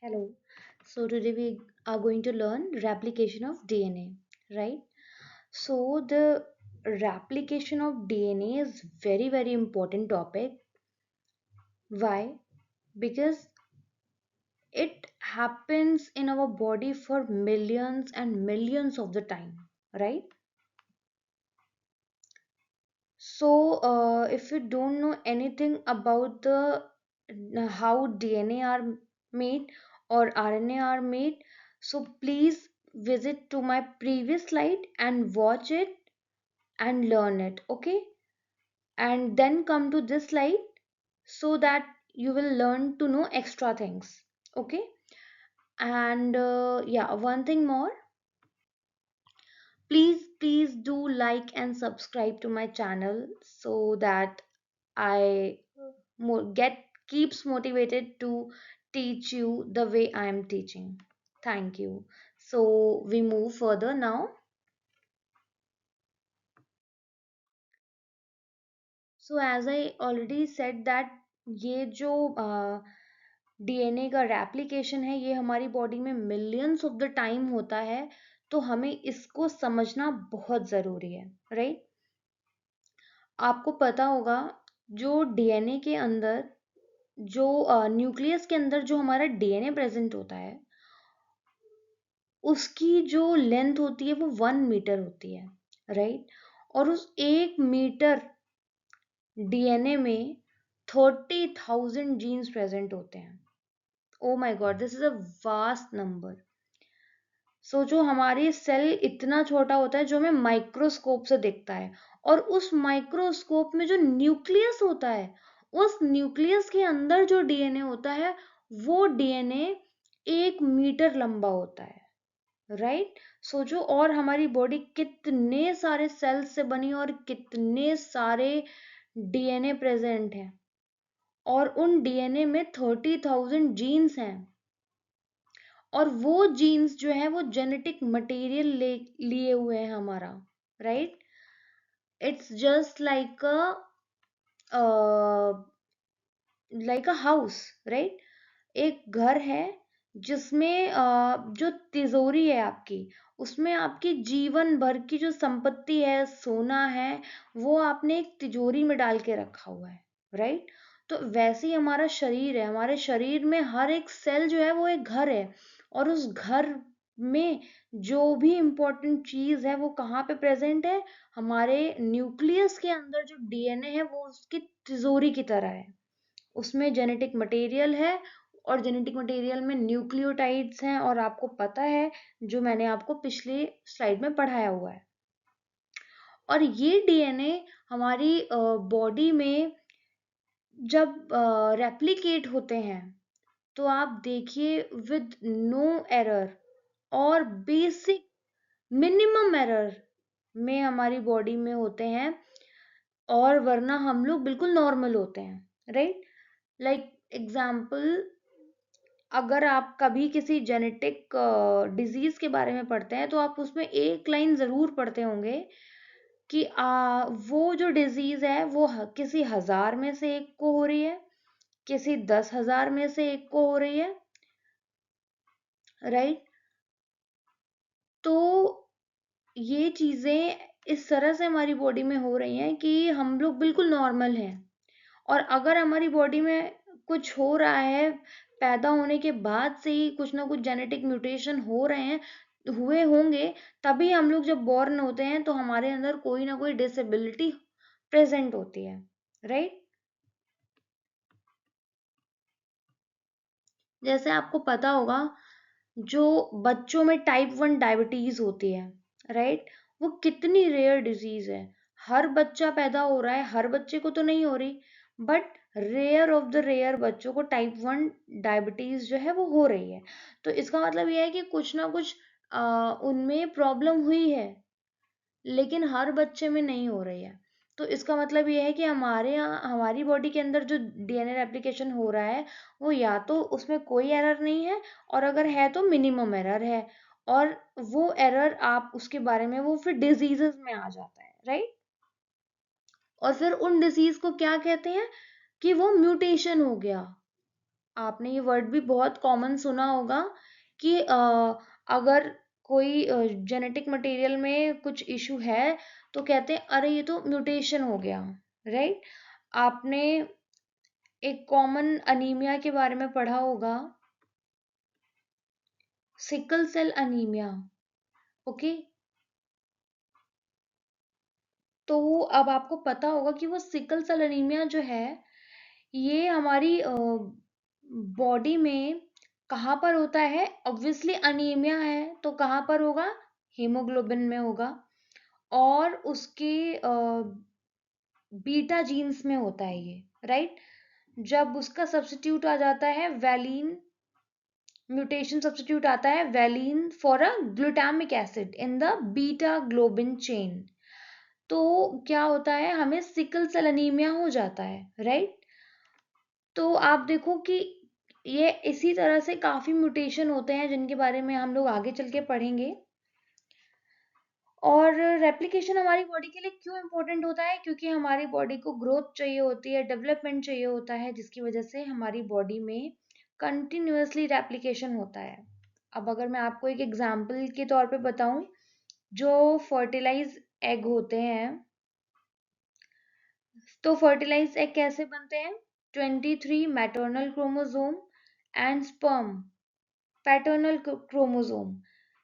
Hello. So today we are going to learn replication of DNA, right? So the replication of DNA is very important topic. Why? Because it happens in our body for millions and millions of the time, right? So if you don't know anything about the how DNA are made or RNA are made, so please visit to my previous slide and watch it and learn it, okay? And then come to this slide so that you will learn to know extra things, okay? And yeah, one thing more, please do like and subscribe to my channel so that I get keeps motivated to teach you the way I am teaching. Thank you. So we move further now. So as I already said that ये जो DNA का replication है ये हमारी body में millions of the time होता है, तो हमें इसको समझना बहुत ज़रूरी है, राइट? आपको पता होगा जो डीएनए के अंदर जो न्यूक्लियस के अंदर जो हमारा डीएनए प्रेजेंट होता है उसकी जो लेंथ होती है वो 1 मीटर होती है, राइट? और उस 1 मीटर डीएनए में 30,000 जीन्स प्रेजेंट होते हैं. Oh my God, this is a vast number. सोचो हमारी सेल इतना छोटा होता है जो हमें माइक्रोस्कोप से दिखता है, और उस माइक्रोस्कोप में जो न्यूक्लियस होता है उस न्यूक्लियस के अंदर जो डीएनए होता है वो डीएनए 1 मीटर लंबा होता है, राइट? सोचो, और हमारी बॉडी कितने सारे सेल्स से बनी और कितने सारे डीएनए प्रेजेंट हैं, और उन डीएनए में 30,000 जीन्स हैं, और वो जीन्स जो है वो जेनेटिक मटेरियल लिए हुए हैं हमारा, right? It's just like a house, right? एक घर है जिसमें जो तिजोरी है आपकी, उसमें आपकी जीवन भर की जो संपत्ति है, सोना है, वो आपने एक तिजोरी में डाल के रखा हुआ है, राइट? तो वैसे ही हमारा शरीर है, हमारे शरीर में हर एक सेल जो है वो एक घर है, और उस घर में जो भी इम्पोर्टेंट चीज है वो कहाँ पे प्रेजेंट है? हमारे न्यूक्लियस के अंदर जो डीएनए है वो उसकी तिजोरी की तरह है, उसमें जेनेटिक मटेरियल है, और जेनेटिक मटेरियल में न्यूक्लियोटाइड्स हैं, और आपको पता है जो मैंने आपको पिछली स्लाइड में पढ़ाया हुआ है. और ये डीएनए हमारी बॉडी में जब रेप्लिकेट होते हैं तो आप देखिए विद नो एरर और बेसिक मिनिमम एरर में हमारी बॉडी में होते हैं, और वरना हम लोग बिल्कुल नॉर्मल होते हैं, राइट? लाइक एग्जाम्पल, अगर आप कभी किसी जेनेटिक डिजीज के बारे में पढ़ते हैं तो आप उसमें एक लाइन जरूर पढ़ते होंगे कि वो जो डिजीज है वो किसी 1000 में से एक को हो रही है, किसी 10,000 में से एक को हो रही है, राइट? तो ये चीजें इस तरह से हमारी बॉडी में हो रही हैं कि हम लोग बिल्कुल नॉर्मल हैं, और अगर हमारी बॉडी में कुछ हो रहा है, पैदा होने के बाद से ही कुछ ना कुछ जेनेटिक म्यूटेशन हो रहे हैं, हुए होंगे, तभी हम लोग जब बॉर्न होते हैं तो हमारे अंदर कोई ना कोई डिसेबिलिटी प्रेजेंट होती है, राइट? जैसे आपको पता होगा जो बच्चों में टाइप 1 डायबिटीज होती है, राइट? वो कितनी रेयर डिजीज है. हर बच्चा पैदा हो रहा है, हर बच्चे को तो नहीं हो रही, but rare of the rare बच्चों को टाइप 1 डायबिटीज जो है वो हो रही है. तो इसका मतलब ये है कि कुछ ना कुछ उनमें प्रॉब्लम हुई है, लेकिन हर बच्चे में नहीं हो रही है. तो इसका मतलब ये है कि हमारे यहाँ हमारी बॉडी के अंदर जो डीएनए रेप्लिकेशन हो रहा है वो या तो उसमें कोई एरर नहीं है, और अगर है तो मिनिमम एरर है, और वो एरर आप उसके बारे में वो फिर डिजीजेस में आ जाता है, राइट? और फिर उन डिजीज को क्या कहते हैं कि वो म्यूटेशन हो गया. आपने ये वर्ड भी बहुत कॉमन सुना होगा कि अगर कोई जेनेटिक मटेरियल में कुछ इशू है तो कहते हैं अरे ये तो म्यूटेशन हो गया, राइट। आपने एक कॉमन अनीमिया के बारे में पढ़ा होगा, सिकल सेल अनीमिया। ओके, तो अब आपको पता होगा कि वो सिकल सेल अनीमिया जो है ये हमारी बॉडी में कहाँ पर होता है। ऑब्वियसली अनीमिया है तो कहाँ पर होगा, हीमोग्लोबिन में होगा, और उसके बीटा जीन्स में होता है ये, राइट। जब उसका सब्स्टिट्यूट आ जाता है वैलीन, म्यूटेशन सब्स्टिट्यूट आता है valine for a glutamic acid in the beta globin chain, तो क्या होता है, हमें सिकल सेल अनीमिया हो जाता है, राइट। तो आप देखो कि ये इसी तरह से काफी म्यूटेशन होते हैं जिनके बारे में हम लोग आगे चल के पढ़ेंगे। और रेप्लिकेशन हमारी बॉडी के लिए क्यों इम्पोर्टेंट होता है, क्योंकि हमारी बॉडी को ग्रोथ चाहिए होती है, डेवलपमेंट चाहिए होता है, जिसकी वजह से हमारी बॉडी में कंटिन्यूअसली रेप्लिकेशन होता है। अब अगर मैं आपको एक एग्जांपल के तौर पे बताऊं, जो फर्टिलाइज एग होते हैं, तो फर्टिलाइज एग कैसे बनते हैं, 23 maternal chromosome and sperm paternal chromosome,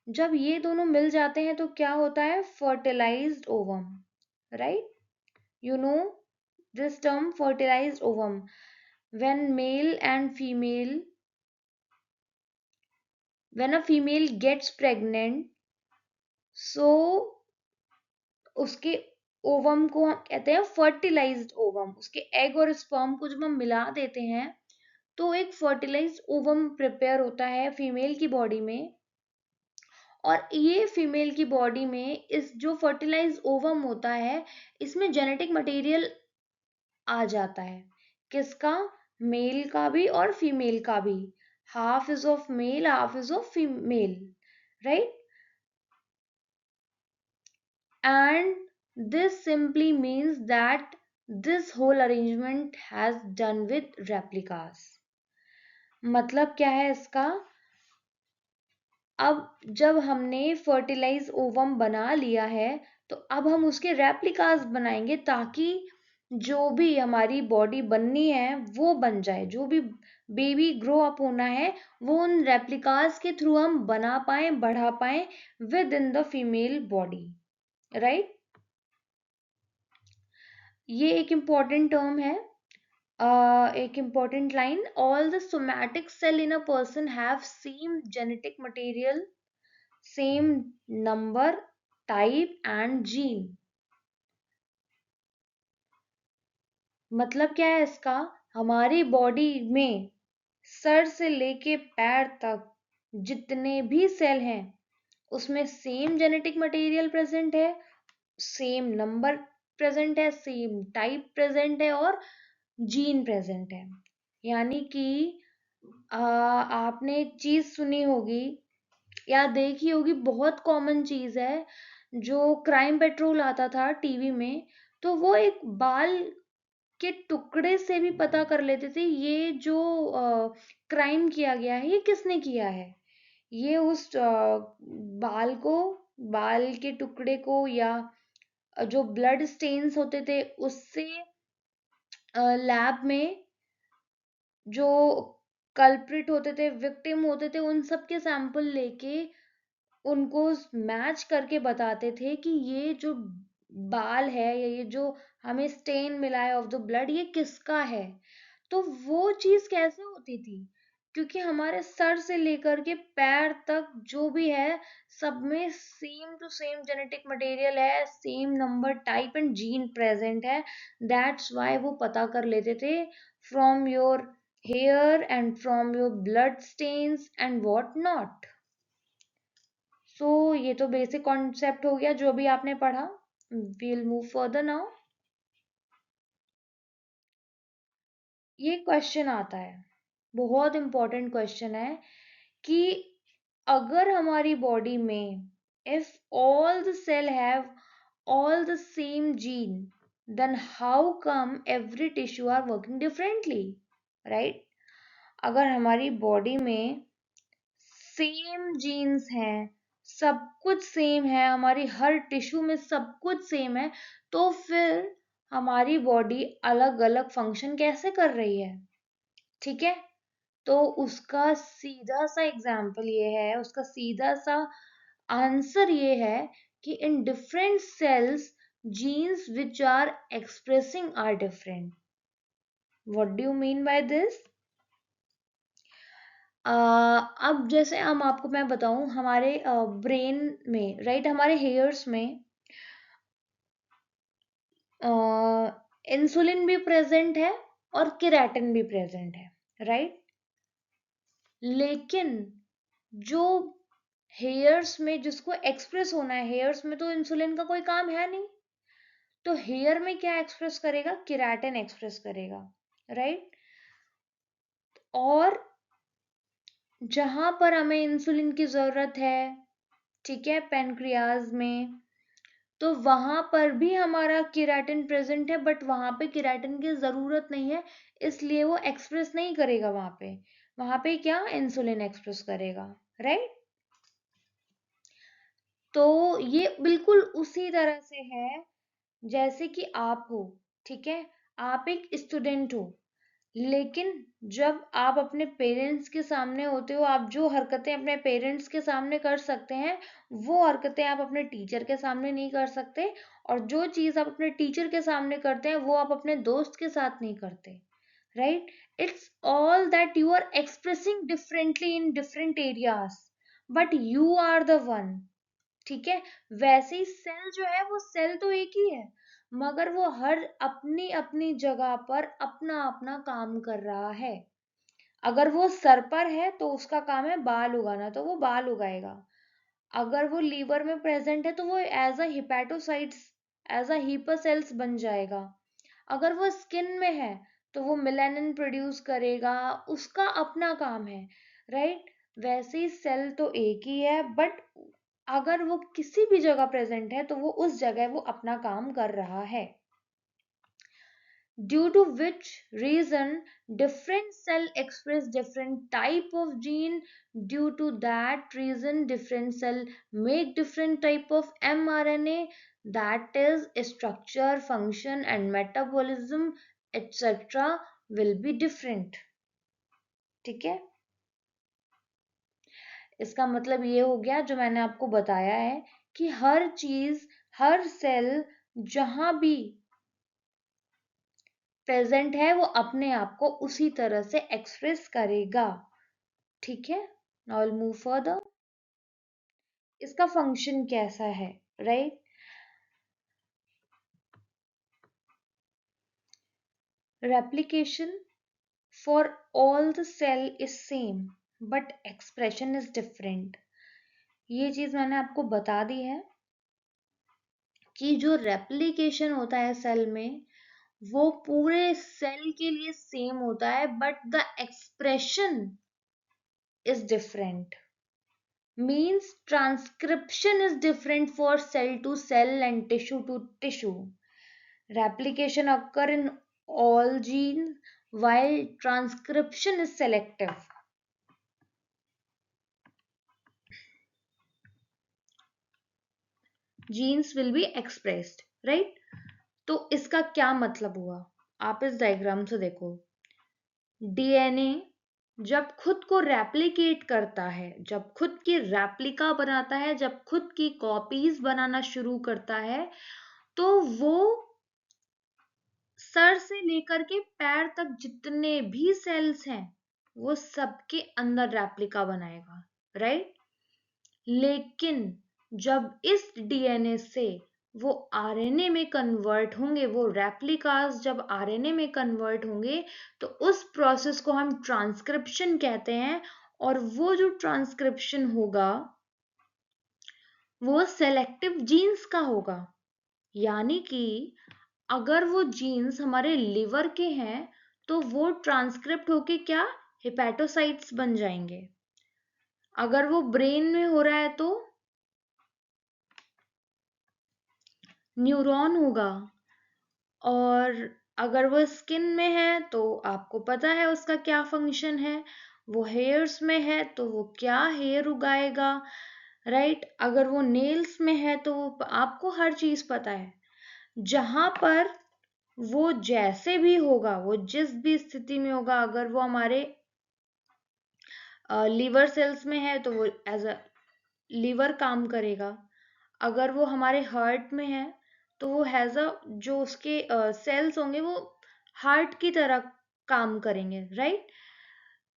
जब ये दोनों मिल जाते हैं तो क्या होता है, fertilised ovum, right. you know this term fertilized ovum, when male and female when a female gets pregnant, so उसके ओवम को हम कहते हैं फर्टिलाइज्ड ओवम, उसके एग और स्पर्म को जब हम मिला देते हैं तो एक फर्टिलाइज्ड ओवम प्रिपेयर होता है फीमेल की बॉडी में। और ये फीमेल की बॉडी में इस जो फर्टिलाइज्ड ओवम होता है, इसमें जेनेटिक मटेरियल आ जाता है, किसका, मेल का भी और फीमेल का भी, half is of male half is of female, right. And this simply means that this whole arrangement has done with replicas. मतलब क्या है इसका, अब जब हमने फर्टिलाइज ओवम बना लिया है तो अब हम उसके रेप्लिकास बनाएंगे ताकि जो भी हमारी बॉडी बननी है वो बन जाए, जो भी बेबी ग्रो अप होना है वो उन रेप्लिकास के थ्रू हम बना पाए, बढ़ा पाए within the female body, right. ये एक इम्पॉर्टेंट टर्म है, एक important line, all the somatic cell in a person have same genetic material, same number, type and gene. मतलब क्या है इसका, हमारी बॉडी में सर से लेके पैर तक जितने भी सेल हैं उसमें सेम जेनेटिक मटेरियल प्रेजेंट है, सेम नंबर प्रेजेंट है, सेम टाइप प्रेजेंट है और जीन प्रेजेंट है। यानी कि आपने एक चीज सुनी होगी या देखी होगी, बहुत कॉमन चीज है, जो क्राइम पेट्रोल आता था टीवी में, तो वो एक बाल के टुकड़े से भी पता कर लेते थे ये जो क्राइम किया गया है ये किसने किया है। ये उस बाल को, बाल के टुकड़े को या जो ब्लड स्टेन्स होते थे उससे लैब में जो कल्प्रिट होते थे, विक्टिम होते थे, उन सब के सैंपल लेके उनको मैच करके बताते थे कि ये जो बाल है या ये जो हमें स्टेन मिला है ऑफ द ब्लड ये किसका है। तो वो चीज कैसे होती थी, क्योंकि हमारे सर से लेकर के पैर तक जो भी है सब में same to same genetic material है, same number, type and gene present है। दैट्स वाई वो पता कर लेते थे from your hair and from your blood stains and what not. So ये तो बेसिक कॉन्सेप्ट हो गया जो भी आपने पढ़ा। We'll move further now. ये क्वेश्चन आता है, बहुत इंपॉर्टेंट क्वेश्चन है कि अगर हमारी बॉडी में if all the cell have all the same gene, then how come every tissue are working differently, right? अगर हमारी बॉडी में सेम जीन्स हैं, सब कुछ सेम है, हमारी हर टिश्यू में सब कुछ सेम है, तो फिर हमारी बॉडी अलग अलग फंक्शन कैसे कर रही है? ठीक है, तो उसका सीधा सा एग्जाम्पल ये है, उसका सीधा सा आंसर ये है कि in different cells genes which are expressing are different. What do you mean by this? अब जैसे हम आपको मैं बताऊं, हमारे ब्रेन में, राइट, हमारे हेयर्स में इंसुलिन भी प्रेजेंट है और केराटिन भी प्रेजेंट है, राइट। लेकिन जो हेयर्स में जिसको एक्सप्रेस होना है, हेयर्स में तो इंसुलिन का कोई काम है नहीं, तो हेयर में क्या एक्सप्रेस करेगा? केराटिन एक्सप्रेस करेगा, राइट। और जहां पर हमें इंसुलिन की जरूरत है, ठीक है, पैनक्रियाज में, तो वहां पर भी हमारा केराटिन प्रेजेंट है, बट वहां पे केराटिन की जरूरत नहीं है, इसलिए वो एक्सप्रेस नहीं करेगा वहां पे क्या इंसुलिन एक्सप्रेस करेगा, राइट। तो ये बिल्कुल उसी तरह से है जैसे कि आप हो, ठीक है, आप एक स्टूडेंट हो, लेकिन जब आप अपने पेरेंट्स के सामने होते हो, आप जो हरकतें अपने पेरेंट्स के सामने कर सकते हैं, वो हरकतें आप अपने टीचर के सामने नहीं कर सकते, और जो चीज आप अपने टीचर के सामने करते हैं वो आप अपने दोस्त के साथ नहीं करते, right. It's all that you are expressing differently in different areas, but you are the one, ठीक है। वैसे ही सेल जो है, वो सेल तो एक ही है, मगर वो हर अपनी अपनी जगह पर अपना अपना काम कर रहा है। अगर वो सर पर है तो उसका काम है बाल उगाना, तो वो बाल उगाएगा। अगर वो लीवर में प्रेजेंट है तो वो as a hepatocytes, as a hepar cells बन जाएगा। अगर वो स्किन में है तो वो मेलानिन प्रोड्यूस करेगा, उसका अपना काम है, राइट। वैसे ही सेल तो एक ही है, बट अगर वो किसी भी जगह प्रेजेंट है तो वो उस जगह वो अपना काम कर रहा है। Due to which reason different cell express different type of gene. Due to that reason different cell make different type of mRNA, that is structure, function and metabolism etc will be different, ठीक है। इसका मतलब ये हो गया जो मैंने आपको बताया है कि हर चीज, हर सेल जहां भी प्रेजेंट है वो अपने आप को उसी तरह से एक्सप्रेस करेगा, ठीक है। Now will move further. इसका फंक्शन कैसा है, right. Replication for all the cell is same but expression is different. ये चीज मैंने आपको बता दी है कि जो रेप्लिकेशन होता है सेल में, वो पूरे सेल के लिए सेम होता है, but the expression is different. Means transcription is different for cell to cell and tissue to tissue. Replication occur in all genes while transcription is selective. Genes will be expressed, right? तो इसका क्या मतलब हुआ, आप इस diagram से देखो। DNA जब खुद को रेप्लिकेट करता है, जब खुद की रेप्लिका बनाता है, जब खुद की कॉपीज बनाना शुरू करता है, तो वो सर से लेकर के पैर तक जितने भी सेल्स हैं वो सबके अंदर रेप्लिका बनाएगा, राइट। लेकिन जब इस डीएनए से वो आरएनए में कन्वर्ट होंगे, वो रेप्लिकास जब आरएनए में कन्वर्ट होंगे, तो उस प्रोसेस को हम ट्रांसक्रिप्शन कहते हैं। और वो जो ट्रांसक्रिप्शन होगा वो सेलेक्टिव जीन्स का होगा, यानी कि अगर वो जीन्स हमारे लिवर के हैं तो वो ट्रांसक्रिप्ट होके क्या हिपैटोसाइट्स बन जाएंगे। अगर वो ब्रेन में हो रहा है तो न्यूरॉन होगा, और अगर वो स्किन में है तो आपको पता है उसका क्या फंक्शन है, वो हेयर्स में है तो वो क्या हेयर उगाएगा, राइट। अगर वो नेल्स में है तो वो आपको हर चीज पता है। जहां पर वो जैसे भी होगा, वो जिस भी स्थिति में होगा, अगर वो हमारे लीवर सेल्स में है तो वो एज अ लीवर काम करेगा। अगर वो हमारे हार्ट में है तो वो हैज अ जो उसके सेल्स होंगे वो हार्ट की तरह काम करेंगे, राइट।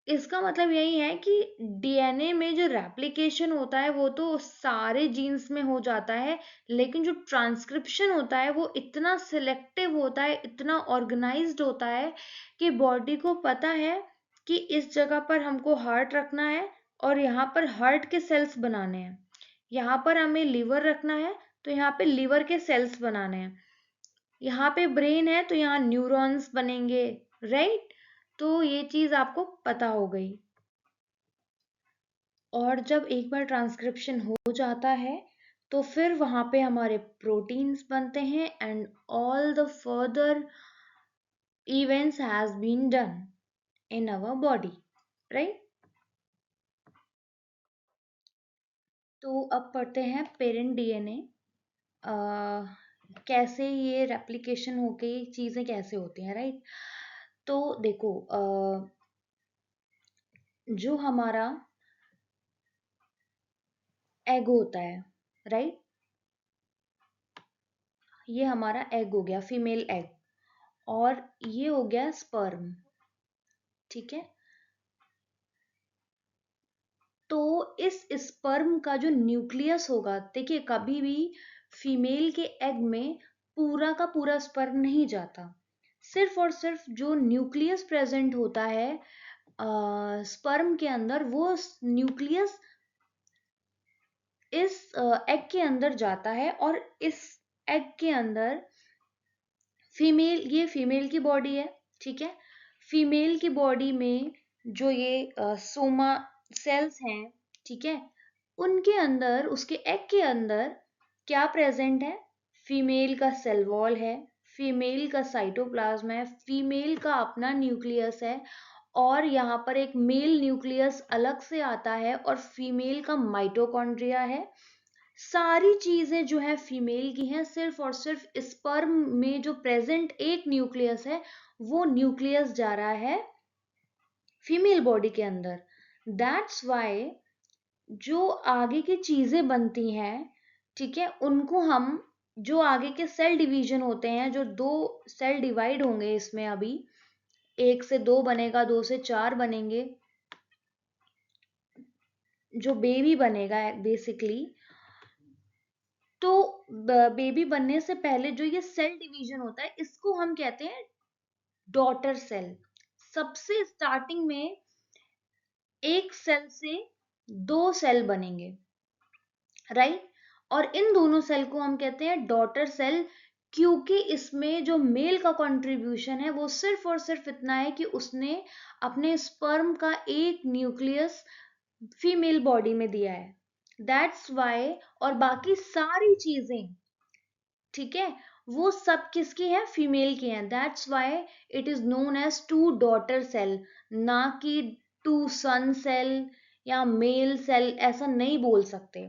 इसका मतलब यही है कि डीएनए में जो रेप्लिकेशन होता है वो तो सारे जीन्स में हो जाता है, लेकिन जो ट्रांसक्रिप्शन होता है वो इतना सिलेक्टिव होता है, इतना ऑर्गेनाइज्ड होता है कि बॉडी को पता है कि इस जगह पर हमको हार्ट रखना है और यहाँ पर हार्ट के सेल्स बनाने हैं, यहाँ पर हमें लिवर रखना है तो यहाँ पे लिवर के सेल्स बनाने हैं, यहाँ पे ब्रेन है तो यहाँ न्यूरॉन्स बनेंगे, राइट। तो ये चीज आपको पता हो गई। और जब एक बार ट्रांसक्रिप्शन हो जाता है तो फिर वहां पे हमारे प्रोटीन्स बनते हैं and all the further events has been done in our body, right. तो अब पढ़ते हैं पेरेंट डीएनए, कैसे ये रेप्लिकेशन होके चीजें कैसे होती हैं, राइट। तो देखो, जो हमारा एग होता है, राइट, ये हमारा एग हो गया, फीमेल एग, और ये हो गया स्पर्म, ठीक है। तो इस स्पर्म का जो न्यूक्लियस होगा, देखिए कभी भी फीमेल के एग में पूरा का पूरा स्पर्म नहीं जाता, सिर्फ और सिर्फ जो न्यूक्लियस प्रेजेंट होता है स्पर्म के अंदर, वो न्यूक्लियस इस एग के अंदर जाता है। और इस एग के अंदर फीमेल, ये फीमेल की बॉडी है, ठीक है। फीमेल की बॉडी में जो ये सोमा सेल्स हैं, ठीक है, उनके अंदर, उसके एग के अंदर क्या प्रेजेंट है? फीमेल का सेल वॉल है, फीमेल का साइटोप्लाज्म है, फीमेल का अपना न्यूक्लियस है, और यहाँ पर एक मेल न्यूक्लियस अलग से आता है और फीमेल का माइटोकॉन्ड्रिया है। सारी चीजें जो है फीमेल की हैं, सिर्फ और सिर्फ स्पर्म में जो प्रेजेंट एक न्यूक्लियस है, वो न्यूक्लियस जा रहा है फीमेल बॉडी के अंदर। दैट्स वाई जो आगे की चीजें बनती हैं, ठीक है, उनको हम, जो आगे के सेल डिवीजन होते हैं, जो दो सेल डिवाइड होंगे इसमें, अभी एक से दो बनेगा, दो से चार बनेंगे, जो बेबी बनेगा बेसिकली। तो बेबी बनने से पहले जो ये सेल डिवीजन होता है, इसको हम कहते हैं डॉटर सेल। सबसे स्टार्टिंग में एक सेल से दो सेल बनेंगे, राइट। और इन दोनों सेल को हम कहते हैं डॉटर सेल, क्योंकि इसमें जो मेल का कंट्रीब्यूशन है वो सिर्फ और सिर्फ इतना है कि उसने अपने स्पर्म का एक न्यूक्लियस फीमेल बॉडी में दिया है, दैट्स वाई। और बाकी सारी चीजें, ठीक है, वो सब किसकी है? फीमेल की हैं, that's why it is known as two daughter cell, ना कि टू सन सेल या मेल सेल, ऐसा नहीं बोल सकते,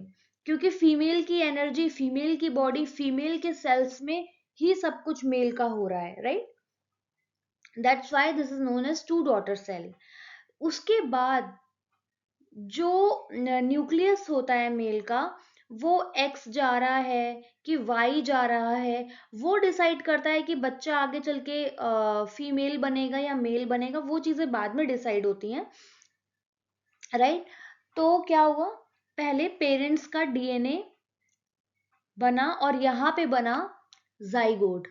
क्योंकि फीमेल की एनर्जी, फीमेल की बॉडी, फीमेल के सेल्स में ही सब कुछ मेल का हो रहा है, right. That's why this is known as two daughter cell. उसके बाद जो न्यूक्लियस होता है मेल का, वो एक्स जा रहा है कि वाई जा रहा है, वो डिसाइड करता है कि बच्चा आगे चल के फीमेल बनेगा या मेल बनेगा, वो चीजें बाद में डिसाइड होती हैं, राइट। तो क्या हुआ, पहले पेरेंट्स का डीएनए बना और यहाँ पे बना जाइगोट।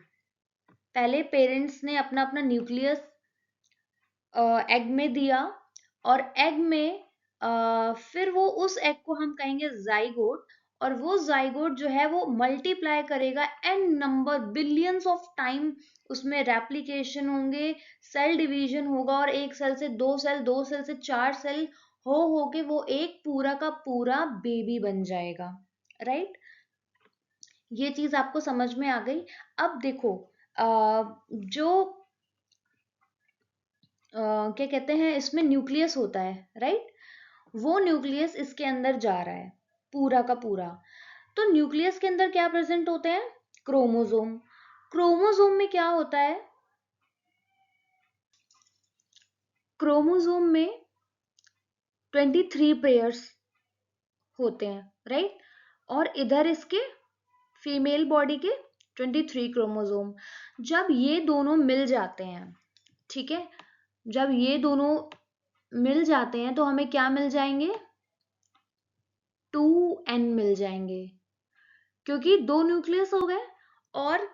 पहले पेरेंट्स ने अपना अपना न्यूक्लियस एग में दिया, और एग में फिर वो उस एग को हम कहेंगे जाइगोट, और वो जाइगोट जो है वो मल्टीप्लाई करेगा N number, billions of time, उसमें रेप्लिकेशन होंगे, सेल डिवीजन होगा, और एक सेल से दो सेल, दो सेल से चार सेल, हो के वो एक पूरा का पूरा बेबी बन जाएगा, राइट। ये चीज आपको समझ में आ गई। अब देखो, जो क्या कहते हैं, इसमें न्यूक्लियस होता है, राइट? वो न्यूक्लियस इसके अंदर जा रहा है पूरा का पूरा। तो न्यूक्लियस के अंदर क्या प्रेजेंट होते हैं? क्रोमोसोम। क्रोमोसोम में क्या होता है? क्रोमोसोम में 23 पेयर्स होते हैं, राइट? और इधर इसके फीमेल बॉडी के 23 क्रोमोसोम। जब ये दोनों मिल जाते हैं, ठीक है, जब ये दोनों मिल जाते हैं तो हमें क्या मिल जाएंगे? 2n मिल जाएंगे, क्योंकि दो न्यूक्लियस हो गए और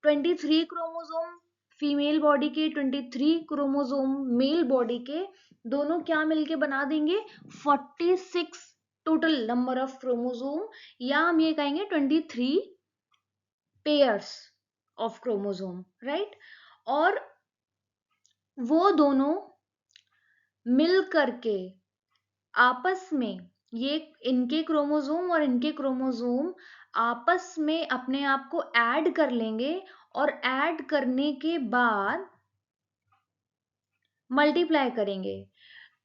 23 क्रोमोसोम फीमेल बॉडी के, 23 क्रोमोसोम मेल बॉडी के, दोनों क्या मिलके बना देंगे? 46 टोटल नंबर ऑफ क्रोमोसोम, या हम ये कहेंगे 23 पेयर्स ऑफ क्रोमोसोम, राइट? और वो दोनों मिल करके आपस में, ये इनके क्रोमोसोम और इनके क्रोमोसोम आपस में अपने आप को ऐड कर लेंगे, और ऐड करने के बाद मल्टीप्लाई करेंगे।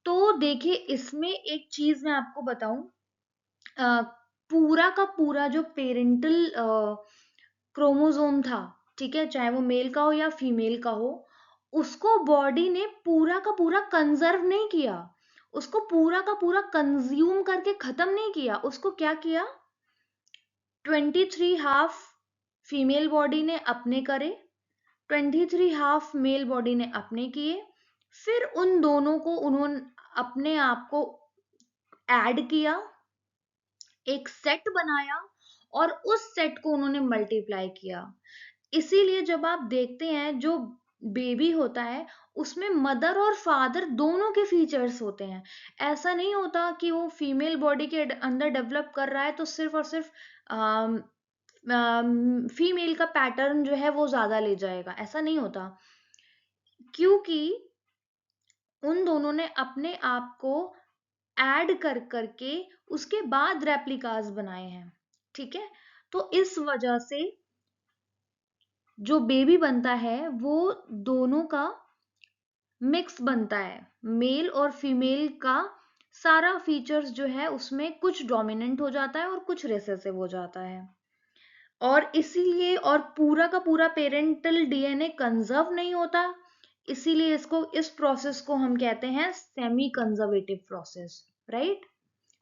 तो देखिए, इसमें एक चीज मैं आपको बताऊं, पूरा का पूरा जो पेरेंटल क्रोमोसोम था, ठीक है, चाहे वो मेल का हो या फीमेल का हो, उसको बॉडी ने पूरा का पूरा कंजर्व नहीं किया, उसको पूरा का पूरा कंज्यूम करके खत्म नहीं किया। उसको क्या किया? 23 हाफ फीमेल बॉडी ने अपने करे, 23 हाफ मेल बॉडी ने अपने किए, फिर उन दोनों को उन्होंने अपने आप को ऐड किया, एक सेट बनाया, और उस सेट को उन्होंने मल्टीप्लाई किया। इसीलिए जब आप देखते हैं जो बेबी होता है, उसमें मदर और फादर दोनों के फीचर्स होते हैं। ऐसा नहीं होता कि वो फीमेल बॉडी के अंदर डेवलप कर रहा है तो सिर्फ और सिर्फ फीमेल का पैटर्न जो है वो ज्यादा ले जाएगा, ऐसा नहीं होता, क्योंकि उन दोनों ने अपने आप को ऐड कर करके उसके बाद रेप्लिकास बनाए हैं, ठीक है? तो इस वजह से जो बेबी बनता है वो दोनों का मिक्स बनता है, मेल और फीमेल का सारा फीचर्स जो है उसमें कुछ डोमिनेंट हो जाता है और कुछ रिसेसिव हो जाता है। और इसीलिए, और पूरा का पूरा पेरेंटल डीएनए कंजर्व नहीं होता, इसीलिए इसको, इस प्रोसेस को हम कहते हैं semi conservative process, right?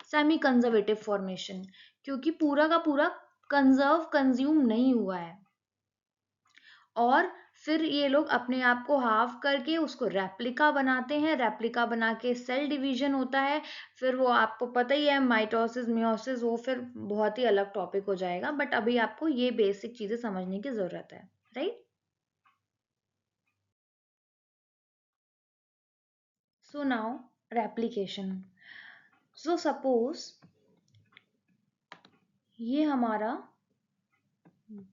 Semi conservative formation, क्योंकि पूरा का पूरा कंज्यूम नहीं हुआ है। और फिर ये लोग अपने आप को हाफ करके उसको रेप्लिका बनाते हैं, रेप्लिका बना के सेल डिवीजन होता है। फिर वो आपको पता ही है, माइटोसिस मियोसिस, वो फिर बहुत ही अलग टॉपिक हो जाएगा, बट अभी आपको ये बेसिक चीजें समझने की जरूरत है, right? So now replication. So suppose ये हमारा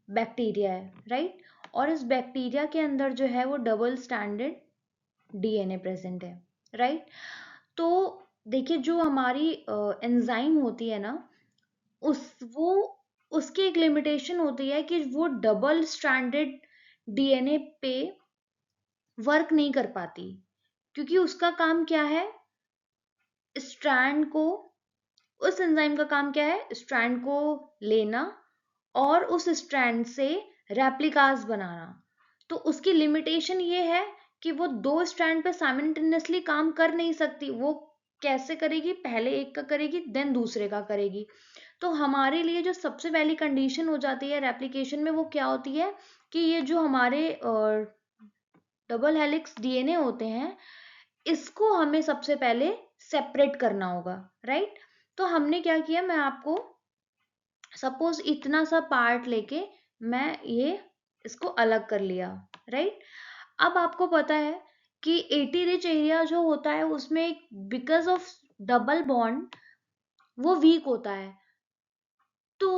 बैक्टीरिया है, राइट? और इस बैक्टीरिया के अंदर जो है वो डबल स्टैंडर्ड डीएनए प्रेजेंट है, राइट? तो देखिए, जो हमारी एंजाइम होती है ना, वो उसकी एक लिमिटेशन होती है कि वो डबल स्ट्रैंडेड डीएनए पे वर्क नहीं कर पाती, क्योंकि उसका काम क्या है? स्ट्रैंड को, उस एंजाइम का काम क्या है? स्ट्रैंड को लेना और उस स्ट्रैंड से रेप्लिकास बनाना। तो उसकी लिमिटेशन ये है कि वो दो स्ट्रैंड पे साइमल्टेनियसली काम कर नहीं सकती। वो कैसे करेगी? पहले एक का करेगी, देन दूसरे का करेगी। तो हमारे लिए जो सबसे पहली कंडीशन हो जाती है रेप्लिकेशन में, वो क्या होती है कि ये जो हमारे डबल हेलिक्स डीएनए होते हैं, इसको हमें सबसे पहले सेपरेट करना होगा, राइट? तो हमने क्या किया, मैं आपको सपोज इतना सा पार्ट लेके मैं ये इसको अलग कर लिया, राइट? अब आपको पता है कि एटी रिच एरिया जो होता है उसमें बिकॉज ऑफ डबल बॉन्ड वो वीक होता है। तो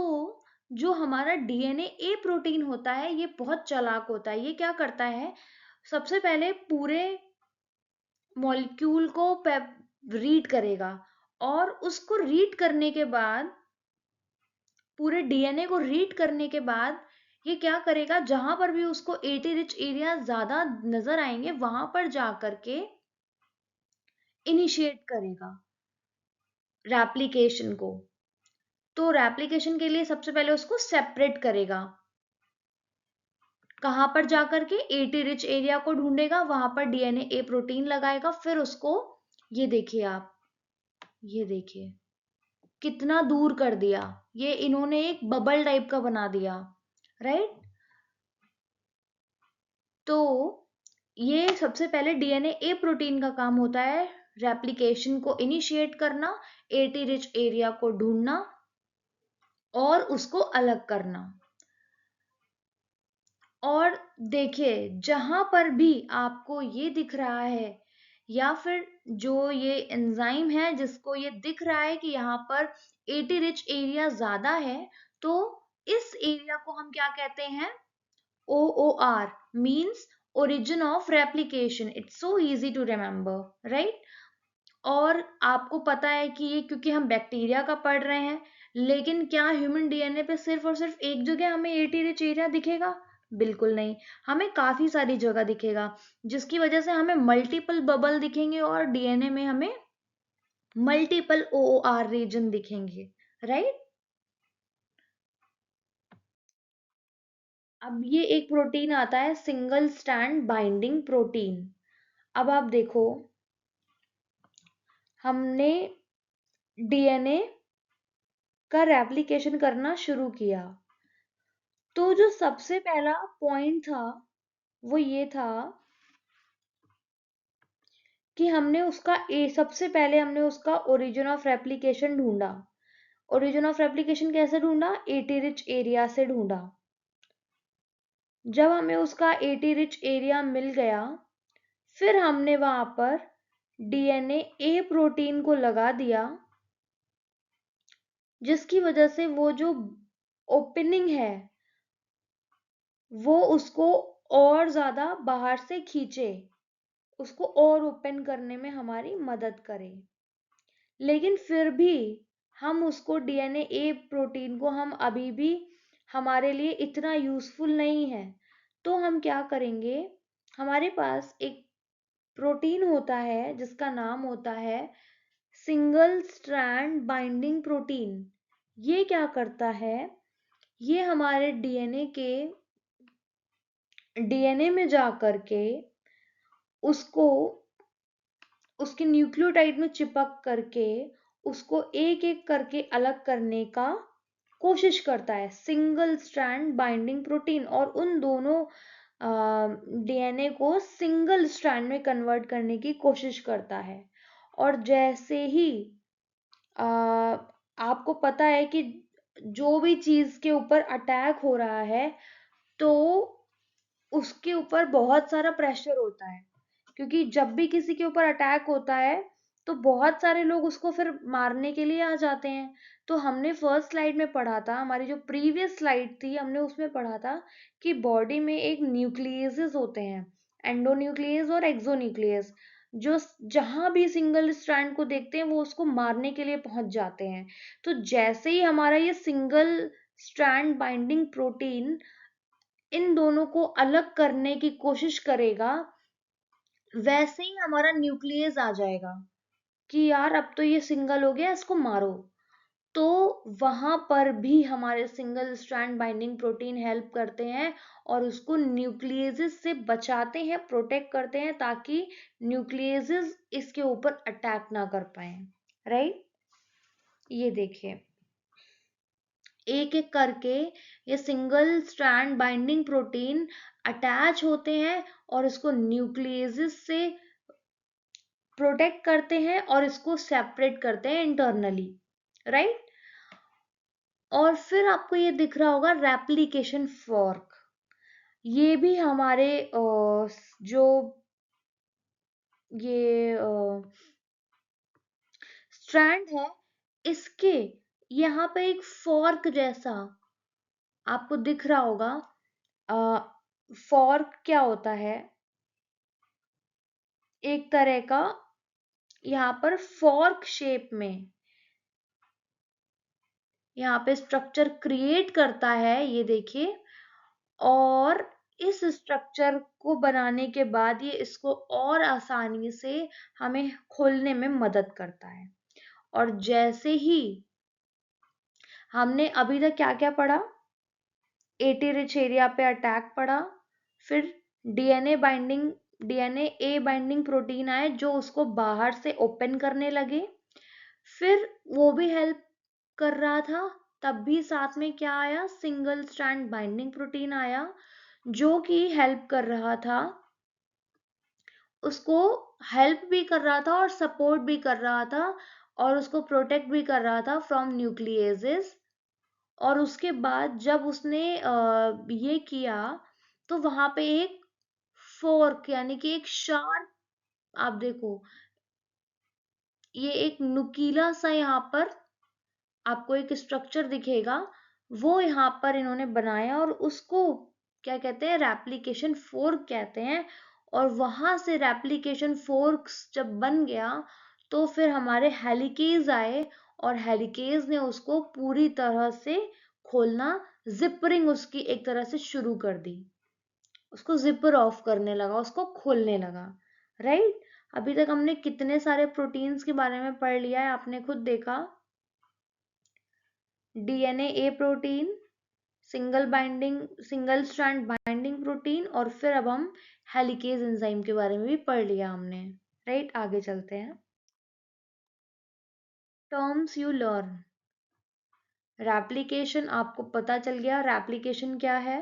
जो हमारा डीएनए ए प्रोटीन होता है ये बहुत चालाक होता है। ये क्या करता है? सबसे पहले पूरे मॉलिक्यूल को रीड करेगा, और उसको रीड करने के बाद, पूरे डीएनए को रीड करने के बाद, ये क्या करेगा, जहां पर भी उसको एटी रिच एरिया ज्यादा नजर आएंगे वहां पर जा करके इनिशिएट करेगा रेप्लिकेशन को। तो रेप्लिकेशन के लिए सबसे पहले उसको सेपरेट करेगा, कहां पर जाकर के एटी रिच एरिया को ढूंढेगा, वहां पर डीएनए ए प्रोटीन लगाएगा, फिर उसको, ये देखिए आप, ये देखिए कितना दूर कर दिया, ये इन्होंने एक बबल टाइप का बना दिया, राइट। तो ये सबसे पहले डीएनए ए प्रोटीन का काम होता है रेप्लिकेशन को इनिशिएट करना, एटी रिच एरिया को ढूंढना और उसको अलग करना। और देखिए जहां पर भी आपको ये दिख रहा है, या फिर जो ये एंजाइम है जिसको ये दिख रहा है कि यहाँ पर एटी रिच एरिया ज्यादा है, तो इस एरिया को हम क्या कहते हैं, OOR means origin of replication. It's so easy to remember, right? और आपको पता है कि ये क्योंकि हम बैक्टीरिया का पढ़ रहे हैं, लेकिन क्या ह्यूमन डीएनए पे सिर्फ और सिर्फ एक जगह हमें एटी रिच एरिया दिखेगा? बिल्कुल नहीं, हमें काफी सारी जगह दिखेगा, जिसकी वजह से हमें मल्टीपल बबल दिखेंगे और डीएनए में हमें मल्टीपल OOR रीजन दिखेंगे, राइट। अब ये एक प्रोटीन आता है सिंगल स्ट्रैंड बाइंडिंग प्रोटीन। अब आप देखो, हमने डीएनए का रेप्लिकेशन करना शुरू किया, तो जो सबसे पहला पॉइंट था वो ये था कि हमने उसका सबसे पहले हमने उसका ओरिजिन ऑफ रेप्लिकेशन ढूंढा। ओरिजिन ऑफ रेप्लिकेशन कैसे ढूंढा? एटी रिच एरिया से ढूंढा। जब हमें उसका एटी रिच एरिया मिल गया, फिर हमने वहां पर डीएनए ए प्रोटीन को लगा दिया, जिसकी वजह से वो जो ओपनिंग है वो उसको और ज्यादा बाहर से खींचे, उसको और ओपन करने में हमारी मदद करे। लेकिन फिर भी हम उसको डीएनए ए प्रोटीन को हम अभी भी हमारे लिए इतना यूजफुल नहीं है, तो हम क्या करेंगे, हमारे पास एक प्रोटीन होता है जिसका नाम होता है सिंगल स्ट्रैंड बाइंडिंग प्रोटीन। ये क्या करता है, ये हमारे डीएनए में जा करके उसको उसके न्यूक्लियोटाइड में चिपक करके उसको एक एक करके अलग करने का कोशिश करता है, सिंगल स्ट्रैंड बाइंडिंग प्रोटीन, और उन दोनों डीएनए को सिंगल स्ट्रैंड में कन्वर्ट करने की कोशिश करता है। और जैसे ही आपको पता है कि जो भी चीज के ऊपर अटैक हो रहा है, तो उसके ऊपर बहुत सारा प्रेशर होता है, क्योंकि जब भी किसी के ऊपर अटैक होता है तो बहुत सारे लोग उसको फिर मारने के लिए आ जाते हैं। तो हमने फर्स्ट स्लाइड में पढ़ा था, हमारी जो प्रीवियस स्लाइड थी हमने उसमें पढ़ा था कि बॉडी में एक न्यूक्लियस होते हैं, एंडोन्यूक्लियस और एक्सोन्यूक्लियस, जो जहां भी सिंगल स्ट्रैंड को देखते हैं वो उसको मारने के लिए पहुंच जाते हैं। तो जैसे ही हमारा ये सिंगल स्ट्रैंड बाइंडिंग प्रोटीन इन दोनों को अलग करने की कोशिश करेगा, वैसे ही हमारा न्यूक्लियस आ जाएगा कि यार अब तो ये सिंगल हो गया, इसको मारो। तो वहां पर भी हमारे single strand binding protein help करते हैं और उसको न्यूक्लियस से बचाते हैं, प्रोटेक्ट करते हैं, ताकि न्यूक्लियस इसके ऊपर अटैक ना कर पाए, राइट। ये देखिए एक एक करके ये single strand binding protein attach होते हैं और इसको न्यूक्लियस से प्रोटेक्ट करते हैं और इसको सेपरेट करते हैं इंटरनली, राइट। और फिर आपको ये दिख रहा होगा रेप्लिकेशन फॉर्क, ये भी हमारे जो ये स्ट्रैंड है, इसके यहाँ पे एक फॉर्क जैसा आपको दिख रहा होगा। फॉर्क क्या होता है, एक तरह का यहाँ पर फॉर्क शेप में यहाँ पे स्ट्रक्चर क्रिएट करता है, ये देखिए। और इस स्ट्रक्चर को बनाने के बाद ये इसको और आसानी से हमें खोलने में मदद करता है। और जैसे ही हमने अभी तक क्या क्या पढ़ा, एटी रिच एरिया पे अटैक पढ़ा, फिर डीएनए ए बाइंडिंग प्रोटीन आए जो उसको बाहर से ओपन करने लगे, फिर वो भी हेल्प कर रहा था। तब भी साथ में क्या आया, सिंगल स्ट्रैंड बाइंडिंग प्रोटीन आया जो कि हेल्प कर रहा था, उसको हेल्प भी कर रहा था और सपोर्ट भी कर रहा था और उसको प्रोटेक्ट भी कर रहा था फ्रॉम न्यूक्लियेजेस। और उसके बाद जब उसने ये किया तो वहां पे एक फोर्क यानी कि एक शार्प, आप देखो ये एक नुकीला सा यहाँ पर आपको एक स्ट्रक्चर दिखेगा, वो यहाँ पर इन्होंने बनाया और उसको क्या कहते हैं, रेप्लिकेशन फोर्क कहते हैं। और वहां से रेप्लिकेशन फोर्क्स जब बन गया तो फिर हमारे हेलिकेज आए और हेलिकेज ने उसको पूरी तरह से खोलना, जिपरिंग उसकी एक तरह से शुरू कर दी, उसको जिपर ऑफ करने लगा, उसको खोलने लगा। राइट, अभी तक हमने कितने सारे प्रोटीन्स के बारे में पढ़ लिया है, आपने खुद देखा। DNA A protein, single strand binding protein, और फिर अब हम हेलिकेज एंजाइम के बारे में भी पढ़ लिया हमने। राइट, आगे चलते हैं। टर्म्स यू लर्न, रेप्लिकेशन आपको पता चल गया, रेप्लिकेशन क्या है।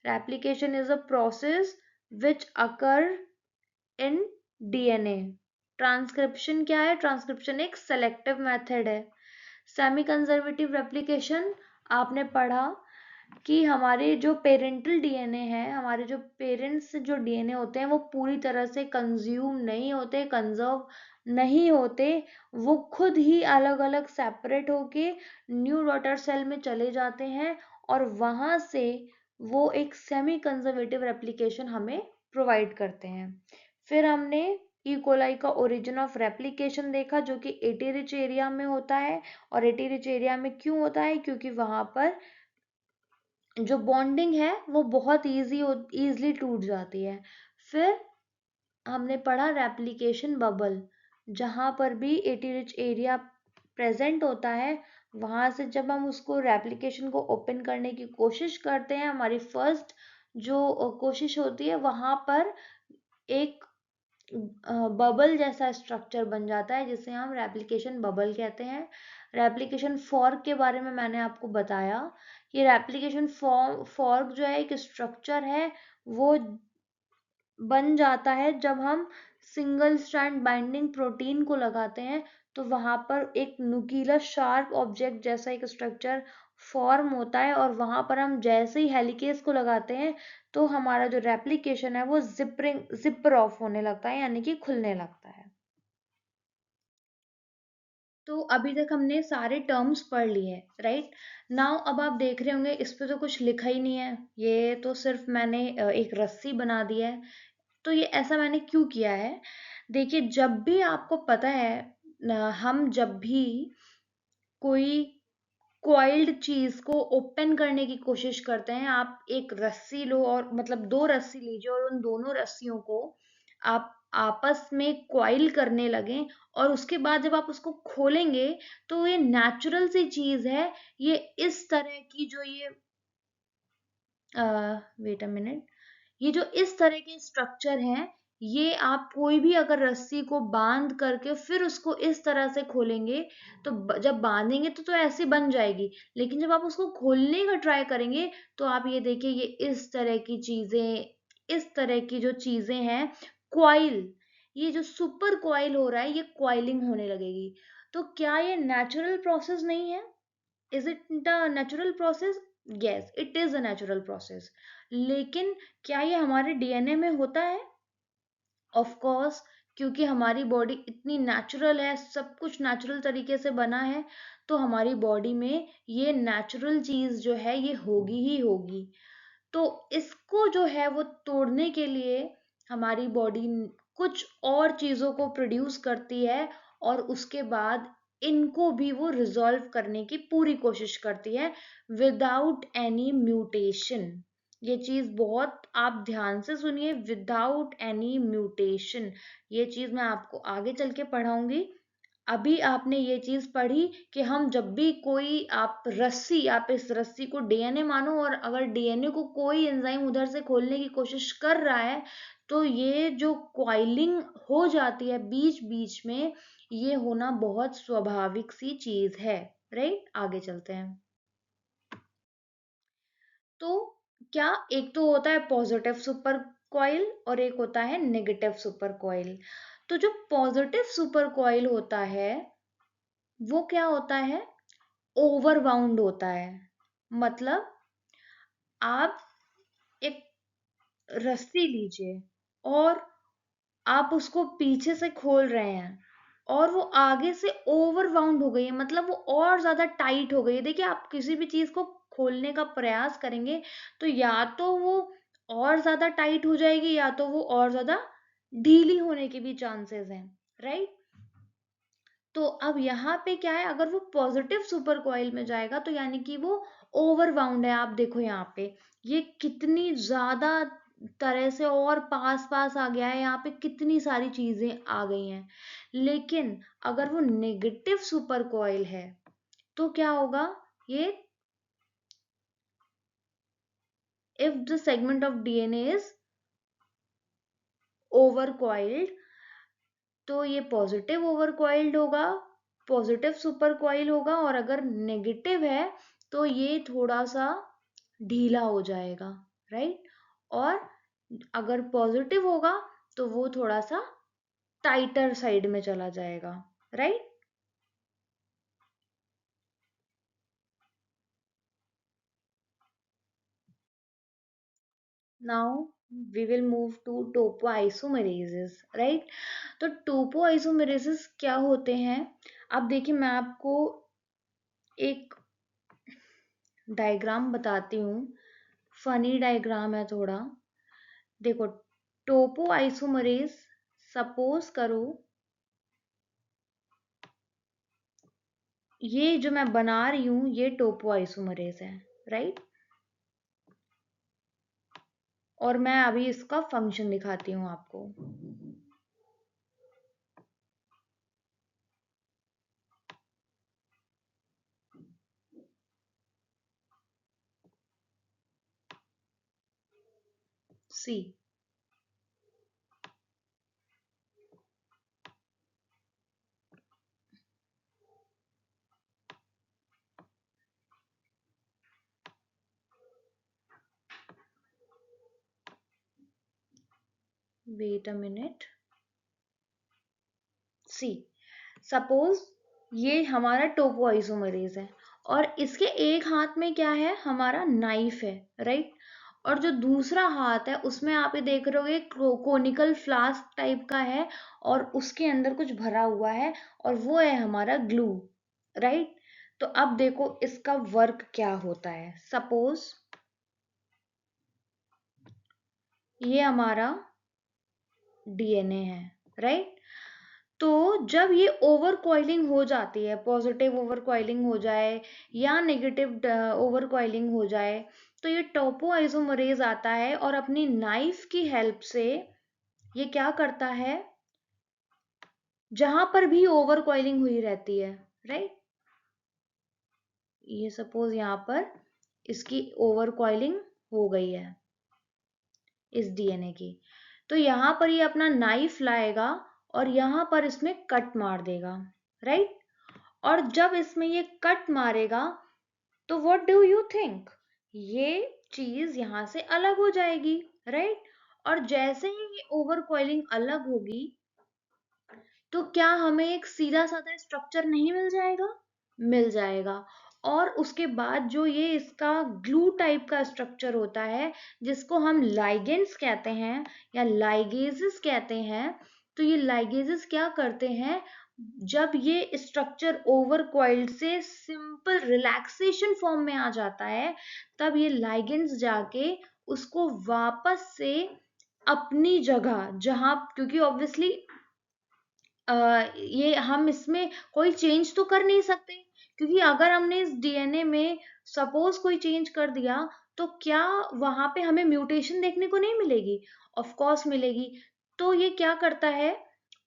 Replication is a process which occur in DNA. Transcription क्या है, ट्रांसक्रिप्शन एक सेलेक्टिव मेथड है। सेमी कंजर्वेटिव रेप्लिकेशन आपने पढ़ा कि हमारे जो पेरेंटल डीएनए है, हमारे जो पेरेंट्स से जो डीएनए होते हैं वो पूरी तरह से कंज्यूम नहीं होते, कंजर्व नहीं होते, वो खुद ही अलग अलग सेपरेट होके न्यू डॉटर सेल में चले जाते हैं और वहां से वो एक सेमी कंजर्वेटिव रेप्लिकेशन हमें प्रोवाइड करते हैं। फिर हमने ई कोलाई का ओरिजिन ऑफ रेप्लिकेशन देखा जो कि एटी रिच एरिया में होता है। और एटी रिच एरिया में क्यों होता है, क्योंकि वहां पर जो बॉन्डिंग है वो बहुत इजीली टूट जाती है। फिर हमने पढ़ा रेप्लिकेशन बबल, जहां पर भी एटी रिच एरिया प्रेजेंट होता है, वहां से जब हम उसको रेप्लिकेशन को ओपन करने की कोशिश करते हैं, हमारी फर्स्ट जो कोशिश होती है वहां पर एक बबल जैसा स्ट्रक्चर बन जाता है जिसे हम रेप्लिकेशन बबल कहते हैं। रेप्लिकेशन फॉर्क के बारे में मैंने आपको बताया कि रेप्लिकेशन फॉर्क जो है एक स्ट्रक्चर है, वो बन जाता है जब हम सिंगल स्ट्रैंड बाइंडिंग प्रोटीन को लगाते हैं, तो वहां पर एक नुकीला शार्प ऑब्जेक्ट जैसा एक स्ट्रक्चर फॉर्म होता है और वहां पर हम जैसे ही हेलिकेज को लगाते हैं तो हमारा जो रेप्लिकेशन है वो जिपर ऑफ होने लगता है, यानी कि खुलने लगता है। तो अभी तक हमने सारे टर्म्स पढ़ लिए, राइट। नाउ अब आप देख रहे होंगे इस पे तो कुछ लिखा ही नहीं है, ये तो सिर्फ मैंने एक रस्सी बना दी है। तो ये ऐसा मैंने क्यों किया है, देखिए जब भी आपको पता है हम जब भी कोई कॉइल्ड चीज को ओपन करने की कोशिश करते हैं, आप एक रस्सी लो और मतलब दो रस्सी लीजिए और उन दोनों रस्सियों को आप आपस में कॉइल करने लगें और उसके बाद जब आप उसको खोलेंगे तो ये नेचुरल सी चीज है, ये इस तरह की जो ये वेट अ मिनट, ये जो इस तरह के स्ट्रक्चर हैं, ये आप कोई भी अगर रस्सी को बांध करके फिर उसको इस तरह से खोलेंगे तो जब बांधेंगे तो ऐसे बन जाएगी, लेकिन जब आप उसको खोलने का ट्राई करेंगे तो आप ये देखिए ये इस तरह की चीजें, इस तरह की जो चीजें हैं, क्वाइल, ये जो सुपर क्वाइल हो रहा है ये क्वाइलिंग होने लगेगी। तो क्या ये नेचुरल प्रोसेस नहीं है, is it a natural process, yes it is a natural process. लेकिन क्या ये हमारे डीएनए में होता है, ऑफ कोर्स, क्योंकि हमारी बॉडी इतनी नेचुरल है, सब कुछ नेचुरल तरीके से बना है, तो हमारी बॉडी में ये नेचुरल चीज जो है ये होगी ही होगी। तो इसको जो है वो तोड़ने के लिए हमारी बॉडी कुछ और चीजों को प्रोड्यूस करती है और उसके बाद इनको भी वो रिजॉल्व करने की पूरी कोशिश करती है विदाउट एनी म्यूटेशन। ये चीज बहुत आप ध्यान से सुनिए, विदाउट एनी म्यूटेशन। ये चीज मैं आपको आगे चल के पढ़ाऊंगी। अभी आपने ये चीज पढ़ी कि हम जब भी कोई आप इस रस्सी को डीएनए मानो, और अगर डीएनए को कोई एंजाइम उधर से खोलने की कोशिश कर रहा है तो ये जो क्वाइलिंग हो जाती है बीच बीच में, ये होना बहुत स्वाभाविक सी चीज है। राइट, आगे चलते हैं। तो क्या, एक तो होता है पॉजिटिव सुपर कॉइल और एक होता है नेगेटिव सुपर कॉइल। तो जो पॉजिटिव सुपर कॉइल होता है वो क्या होता है, ओवरबाउंड होता है। मतलब आप एक रस्सी लीजिए और आप उसको पीछे से खोल रहे हैं और वो आगे से ओवरबाउंड हो गई है, मतलब वो और ज्यादा टाइट हो गई है। देखिए, आप किसी भी चीज को खोलने का प्रयास करेंगे तो या तो वो और ज्यादा टाइट हो जाएगी या तो वो और ज्यादा ढीली होने के भी चांसेस हैं। राइट। तो अब यहाँ पे क्या है, अगर वो पॉजिटिव सुपर कॉइल में जाएगा तो यानी कि वो ओवरबाउंड है। आप देखो यहाँ पे ये कितनी ज्यादा तरह से और पास पास आ गया है, यहाँ पे कितनी सारी चीजें आ गई हैं। लेकिन अगर वो नेगेटिव सुपर कॉइल है तो क्या होगा, ये if the segment of DNA is over coiled, तो ये पॉजिटिव ओवर कॉइल्ड होगा, पॉजिटिव सुपर कॉइल होगा। और अगर नेगेटिव है तो ये थोड़ा सा ढीला हो जाएगा। राइट। और अगर पॉजिटिव होगा तो वो थोड़ा सा टाइटर साइड में चला जाएगा। Right. Now we will move to topoisomerases. Right. तो टोपोआइसोमेरेसेस क्या होते हैं, अब देखिए मैं आपको एक डायग्राम बताती हूँ। फनी डायग्राम है थोड़ा। देखो, टोपो आइसोमरेज, सपोज करो ये जो मैं बना रही हूं ये टोपो आइसोमरेज है। राइट। और मैं अभी इसका फंक्शन दिखाती हूँ आपको। See, wait a minute. See, suppose ये हमारा टोपो आइसोमरेज है और इसके एक हाथ में क्या है, हमारा नाइफ है। राइट। और जो दूसरा हाथ है उसमें आप ये देख रहे होगे कोनिकल फ्लास्क टाइप का है और उसके अंदर कुछ भरा हुआ है और वो है हमारा ग्लू। राइट। तो अब देखो इसका वर्क क्या होता है। सपोज ये हमारा डीएनए है। राइट। तो जब ये ओवर कॉइलिंग हो जाती है, पॉजिटिव ओवर कॉइलिंग हो जाए या नेगेटिव ओवर कॉइलिंग हो जाए, तो ये टोपो आइसोमरेज आता है और अपनी नाइफ की हेल्प से ये क्या करता है, जहां पर भी ओवर कॉइलिंग हुई रहती है। राइट। ये सपोज यहाँ पर इसकी ओवर कॉइलिंग हो गई है इस डीएनए की, तो यहां पर ये अपना नाइफ लाएगा और यहां पर इसमें कट मार देगा। राइट। और जब इसमें ये कट मारेगा तो व्हाट डू यू थिंक, ये चीज यहां से अलग हो जाएगी। राइट। और जैसे ही ये ओवर कॉइलिंग अलग होगी तो क्या हमें एक सीधा साधा स्ट्रक्चर नहीं मिल जाएगा, मिल जाएगा। और उसके बाद जो ये इसका ग्लू टाइप का स्ट्रक्चर होता है जिसको हम लाइगेंड्स कहते हैं या लाइगेजेस कहते हैं, तो ये लाइगेजेस क्या करते हैं, जब ये स्ट्रक्चर ओवर कॉइल्ड से सिंपल रिलैक्सेशन फॉर्म में आ जाता है, तब ये लाइगेंड्स जाके उसको वापस से अपनी जगह, जहां, क्योंकि ऑब्वियसली ये हम इसमें कोई चेंज तो कर नहीं सकते, क्योंकि अगर हमने इस डीएनए में सपोज कोई चेंज कर दिया, तो क्या वहां पे हमें म्यूटेशन देखने को नहीं मिलेगी? ऑफ कोर्स मिलेगी। तो ये क्या करता है,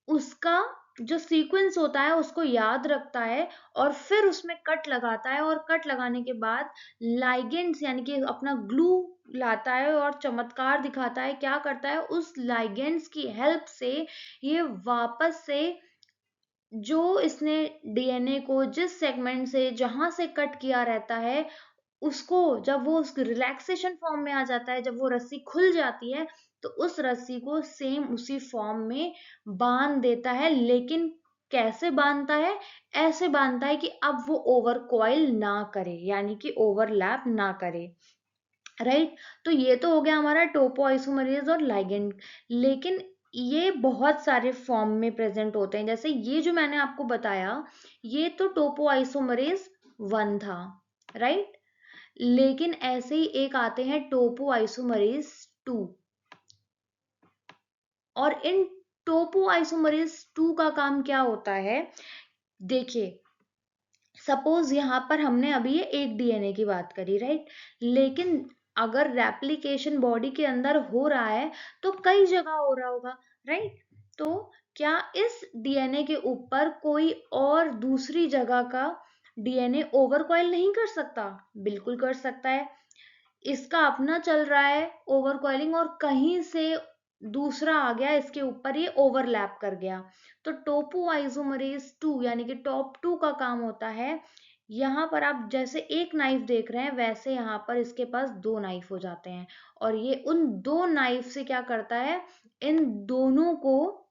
उसका जो सीक्वेंस होता है उसको याद रखता है, और फिर उसमें कट लगाता है, और कट लगाने के बाद लाइगेंड्स यानी कि अपना ग्लू लाता है और चमत्कार दिखाता है। क्या करता है, उस लाइगेंड्स की हेल्प से ये वापस से जो इसने डीएनए को जिस सेगमेंट से जहां से कट किया रहता है, उसको जब वो उस रिलैक्सेशन फॉर्म में आ जाता है, जब वो रस्सी खुल जाती है, तो उस रस्सी को सेम उसी फॉर्म में बांध देता है। लेकिन कैसे बांधता है? ऐसे बांधता है कि अब वो ओवर कॉइल ना करे, यानी कि ओवरलैप ना करे। राइट। तो ये तो हो गया हमारा टोपो आइसोमरेज और लाइगेंड। लेकिन ये बहुत सारे फॉर्म में प्रेजेंट होते हैं। जैसे ये जो मैंने आपको बताया, ये तो टोपो आइसोमरेज 1 था, राइट। लेकिन ऐसे ही एक आते हैं टोपो आइसोमरेज 2, और इन टोपो आइसोमरेज 2 का काम क्या होता है? देखिए, सपोज यहाँ पर हमने अभी ये एक डीएनए की बात करी, राइट। लेकिन अगर रेप्लिकेशन बॉडी के अंदर हो रहा है, तो कई जगह हो रहा होगा, राइट। तो क्या इस डीएनए के ऊपर कोई और दूसरी जगह का डीएनए ओवर कॉइल नहीं कर सकता? बिल्कुल कर सकता है। इसका अपना चल रहा है ओवर कॉइलिंग, और कहीं से दूसरा आ गया इसके ऊपर, ये ओवरलैप कर गया। तो टोपो आइसोमरेज 2 यानी कि टॉप 2 का काम होता है, यहाँ पर आप जैसे एक नाइफ देख रहे हैं, वैसे यहाँ पर इसके पास 2 नाइफ हो जाते हैं, और ये उन 2 नाइफ से क्या करता है, इन दोनों को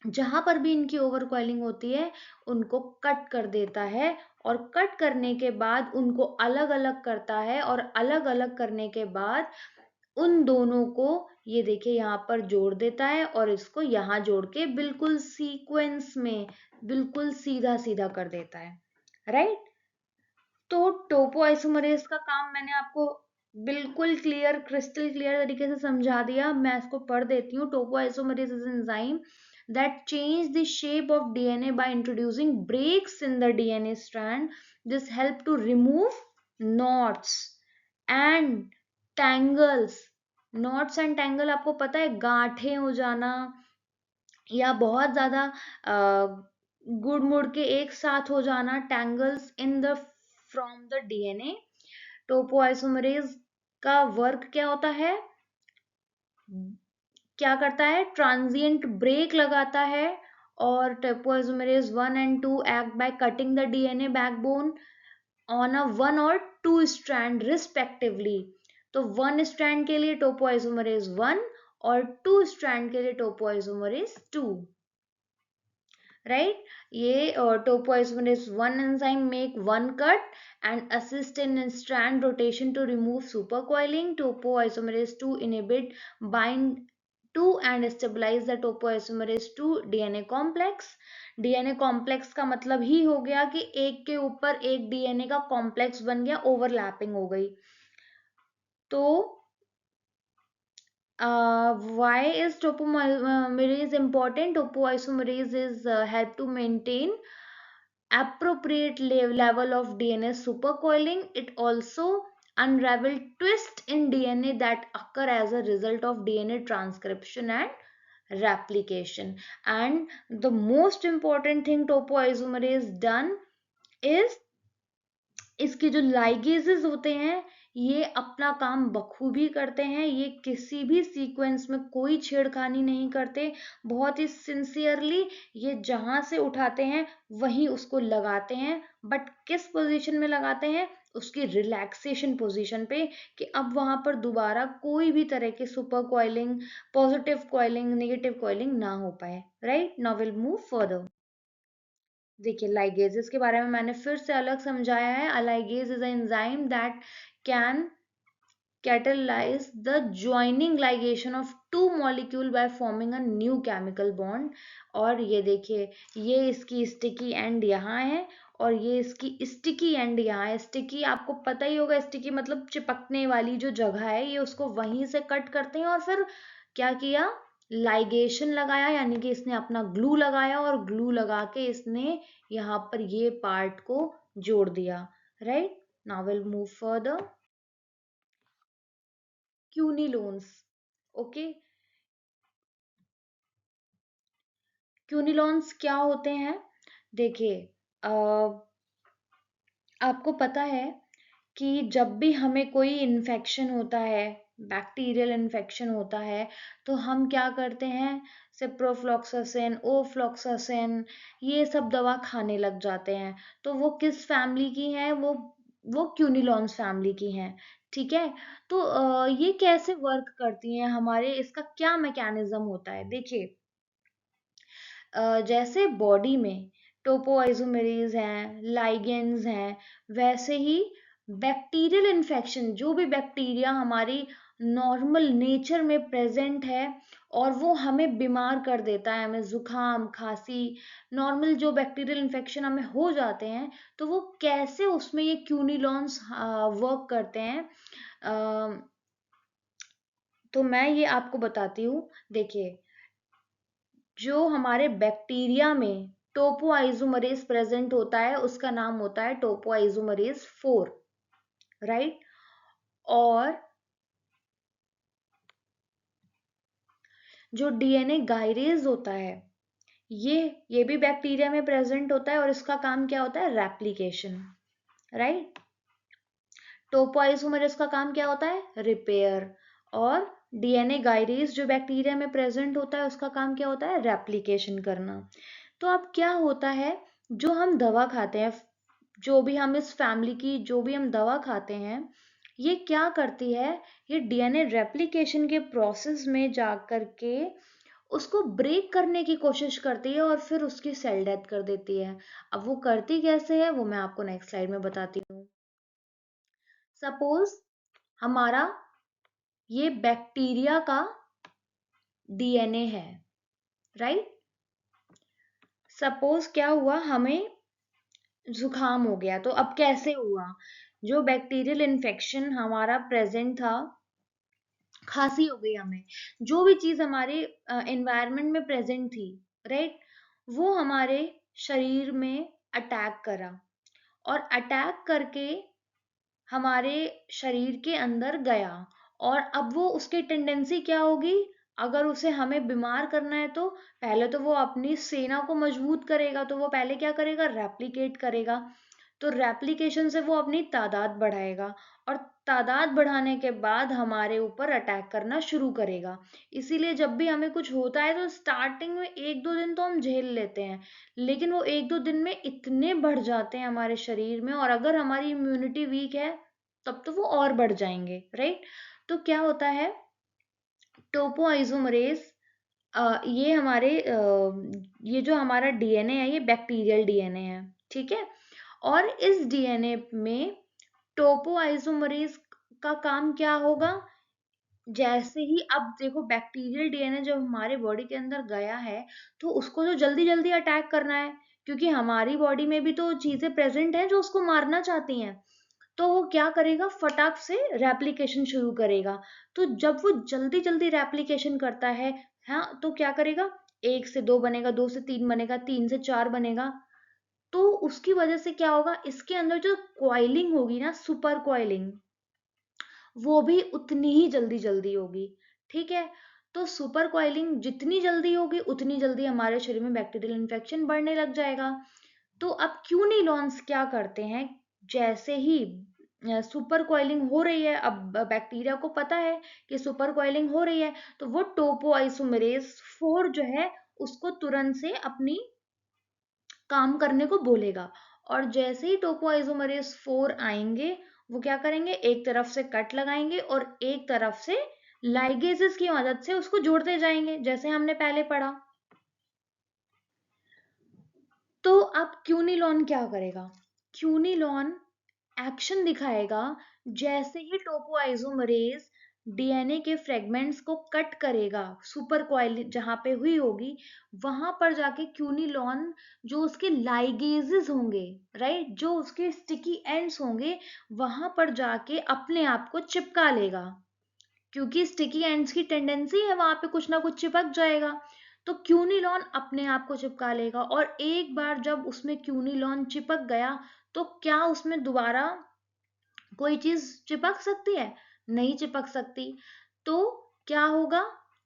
जहां पर भी इनकी ओवर कॉइलिंग होती है, उनको कट कर देता है। और कट करने के बाद उनको अलग अलग करता है, और अलग अलग करने के बाद उन दोनों को, ये देखिए, यहाँ पर जोड़ देता है, और इसको यहाँ जोड़ के बिल्कुल सीक्वेंस में बिल्कुल सीधा सीधा कर देता है, राइट। तो टोपो आइसोमरेज का काम मैंने आपको बिल्कुल क्लियर, क्रिस्टल क्लियर तरीके से समझा दिया। मैं इसको पढ़ देती हूँ। Topoisomerase is enzyme that change the shape of DNA by introducing breaks in the DNA strand. This help to remove knots and tangles. Knots and tangle आपको पता है, गांठें हो जाना, या बहुत ज्यादा गुड़ मुड़ के एक साथ हो जाना, tangles in the from the DNA. Topoisomerase का वर्क क्या होता है? क्या करता है? ट्रांजिएंट ब्रेक लगाता है, और topoisomerase 1 and 2 act by cutting the DNA backbone on a 1 और 2 स्ट्रैंड रिस्पेक्टिवली। तो 1 स्ट्रैंड के लिए टोपोआइसोमरेज 1, और 2 स्ट्रैंड के लिए टोपोआइसोमरेज 2, right? ये topoisomerase 1 enzyme make one cut and assist in strand rotation to remove supercoiling. Topoisomerase 2 inhibit bind to and stabilize the topoisomerase 2 DNA complex. DNA complex का मतलब ही हो गया कि एक के ऊपर एक डीएनए का कॉम्प्लेक्स बन गया, ओवरलैपिंग हो गई। तो why is topoisomerase important? Topoisomerase is help to maintain appropriate level of DNA supercoiling. It also unravel twist in DNA that occur as a result of DNA transcription and replication. And the most important thing topoisomerase done is इसके जो ligases होते हैं, ये अपना काम बखूबी करते हैं। ये किसी भी सीक्वेंस में कोई छेड़खानी नहीं करते, बहुत ही सिंसियरली ये जहां से उठाते हैं वहीं उसको लगाते हैं। बट किस पोजीशन में लगाते हैं? उसकी रिलैक्सेशन पोजीशन पे, कि अब वहां पर दोबारा कोई भी तरह के super coiling, positive coiling, negative coiling ना हो पाए। Right, now will move further. देखिए, लाइगेजेस के बारे में मैंने फिर से अलग समझाया है। A ligase is enzyme that can catalyze the joining ligation of two molecule by forming a new chemical bond। और ये देखिए, ये इसकी स्टिकी एंड यहाँ है, और ये इसकी स्टिकी एंड यहाँ है। स्टिकी आपको पता ही होगा, स्टिकी मतलब चिपकने वाली जो जगह है, ये उसको वहीं से कट करते हैं, और फिर क्या किया, लाइगेशन लगाया, यानी कि इसने अपना ग्लू लगाया और ग्लू लगा के इसने यहाँ पर ये पार्ट को जोड़ दिया, right. Now will move further. Quinolones, okay. Quinolones क्या होते हैं? देखिए, आपको पता है कि जब भी हमें कोई इन्फेक्शन होता है, बैक्टीरियल इन्फेक्शन होता है, तो हम क्या करते हैं, सिप्रोफ्लॉक्सासिन, ओफ्लॉक्सासिन, ये सब दवा खाने लग जाते हैं। तो वो किस फैमिली की हैं? वो क्यूनिलॉन्स फैमिली की हैं, ठीक है। तो ये कैसे वर्क करती हैं हमारे, इसका क्या मैकेनिज्म होता है? देखिए, जैसे बॉडी में टोपोआइसोमेरेज हैं, लाइगेंड्स हैं, वैसे ही बैक्टीरियल इन्फेक्शन, जो भी बैक्टीरिया हमारी नॉर्मल नेचर में प्रेजेंट है और वो हमें बीमार कर देता है, हमें जुकाम, खांसी, नॉर्मल जो बैक्टीरियल इन्फेक्शन हमें हो जाते हैं, तो वो कैसे उसमें ये क्यूनिलॉन्स वर्क करते हैं। अ, तो मैं ये आपको बताती हूँ। देखिए, जो हमारे बैक्टीरिया में टोपोआइसोमरेज प्रेजेंट होता है उसका नाम होता है टोपोआइसोमरेज 4, राइट। और जो डीएनए गायरेज होता है, ये भी बैक्टीरिया में प्रेजेंट होता है और इसका काम क्या होता है? Replication, right. टोपोआइसोमरेज का काम क्या होता है? रिपेयर। और डीएनए गायरेज जो बैक्टीरिया में प्रेजेंट होता है उसका काम क्या होता है? रेप्लिकेशन करना। तो अब क्या होता है, जो हम दवा खाते हैं, जो भी हम इस फैमिली की जो भी हम दवा खाते हैं, ये क्या करती है, ये डीएनए रेप्लिकेशन के प्रोसेस में जा कर के उसको ब्रेक करने की कोशिश करती है और फिर उसकी सेल डेथ कर देती है। अब वो करती कैसे है वो मैं आपको नेक्स्ट स्लाइड में बताती हूँ। सपोज हमारा ये बैक्टीरिया का डीएनए है, राइट। सपोज क्या हुआ, हमें जुकाम हो गया, तो अब कैसे हुआ? जो बैक्टीरियल इन्फेक्शन हमारा प्रेजेंट था, खांसी हो गई हमें, जो भी चीज हमारे एनवायरनमेंट में प्रेजेंट थी, राइट, वो हमारे शरीर में अटैक करा और अटैक करके हमारे शरीर के अंदर गया। और अब वो उसकी टेंडेंसी क्या होगी, अगर उसे हमें बीमार करना है तो पहले तो वो अपनी सेना को मजबूत करेगा, तो वो पहले क्या करेगा? रेप्लिकेट करेगा। तो रेप्लिकेशन से वो अपनी तादाद बढ़ाएगा और तादाद बढ़ाने के बाद हमारे ऊपर अटैक करना शुरू करेगा। इसीलिए जब भी हमें कुछ होता है तो स्टार्टिंग में एक दो दिन तो हम झेल लेते हैं, लेकिन वो एक दो दिन में इतने बढ़ जाते हैं हमारे शरीर में, और अगर हमारी इम्यूनिटी वीक है तब तो वो और बढ़ जाएंगे, राइट। तो क्या होता है, टोपोआइसोमरेज, ये हमारे ये जो हमारा डीएनए है ये बैक्टीरियल डीएनए है, ठीक है। और इस डीएनए में टोपोआइसोमरेज का काम क्या होगा? जैसे ही अब देखो, बैक्टीरियल डीएनए जब हमारे बॉडी के अंदर गया है तो उसको तो जल्दी जल्दी अटैक करना है, क्योंकि हमारी बॉडी में भी तो चीजें प्रेजेंट हैं जो उसको मारना चाहती हैं। तो वो क्या करेगा? फटाक से रेप्लिकेशन शुरू करेगा। तो जब वो जल्दी जल्दी रेप्लिकेशन करता है, हाँ, तो क्या करेगा? एक से दो बनेगा, दो से तीन बनेगा, तीन से चार बनेगा। तो उसकी वजह से क्या होगा, इसके अंदर जो क्वाइलिंग होगी ना, सुपर क्वाइलिंग, वो भी उतनी ही जल्दी जल्दी होगी, ठीक है। तो सुपर क्वाइलिंग जितनी जल्दी होगी उतनी जल्दी हमारे शरीर में बैक्टीरियल इन्फेक्शन बढ़ने लग जाएगा। तो अब क्यूनिलॉन्स क्या करते हैं, जैसे ही सुपर क्वाइलिंग हो रही है, अब बैक्टीरिया को पता है कि सुपर क्वाइलिंग हो रही है, तो वो टोपोआइसोमेरेज 4 जो है उसको तुरंत से अपनी काम करने को बोलेगा। और जैसे ही टोपोआइसोमेरेज 4 आएंगे, वो क्या करेंगे? एक तरफ से कट लगाएंगे और एक तरफ से लाइगेसेस की मदद से उसको जोड़ते जाएंगे, जैसे हमने पहले पढ़ा। तो अब क्यूनिलॉन क्या करेगा? क्यूनिलॉन एक्शन दिखाएगा, जैसे ही टोपोआइसोमरेज डीएनए के फ्रेगमेंट्स को कट करेगा, सुपर क्वाइल जहां पे हुई होगी, वहां पर जाके क्यूनिलॉन जो उसके लाइगेजेस होंगे, राइट, जो उसके स्टिकी एंड्स होंगे, वहां पर जाके अपने आप को चिपका लेगा, क्योंकि स्टिकी एंड्स की टेंडेंसी है वहां पे कुछ ना कुछ चिपक जाएगा। तो क्यूनिलॉन अपने आप को चिपका लेगा, और एक बार जब उसमें क्यूनिलॉन चिपक गया तो क्या उसमें दोबारा कोई चीज चिपक सकती है? नहीं चिपक सकती। तो क्या होगा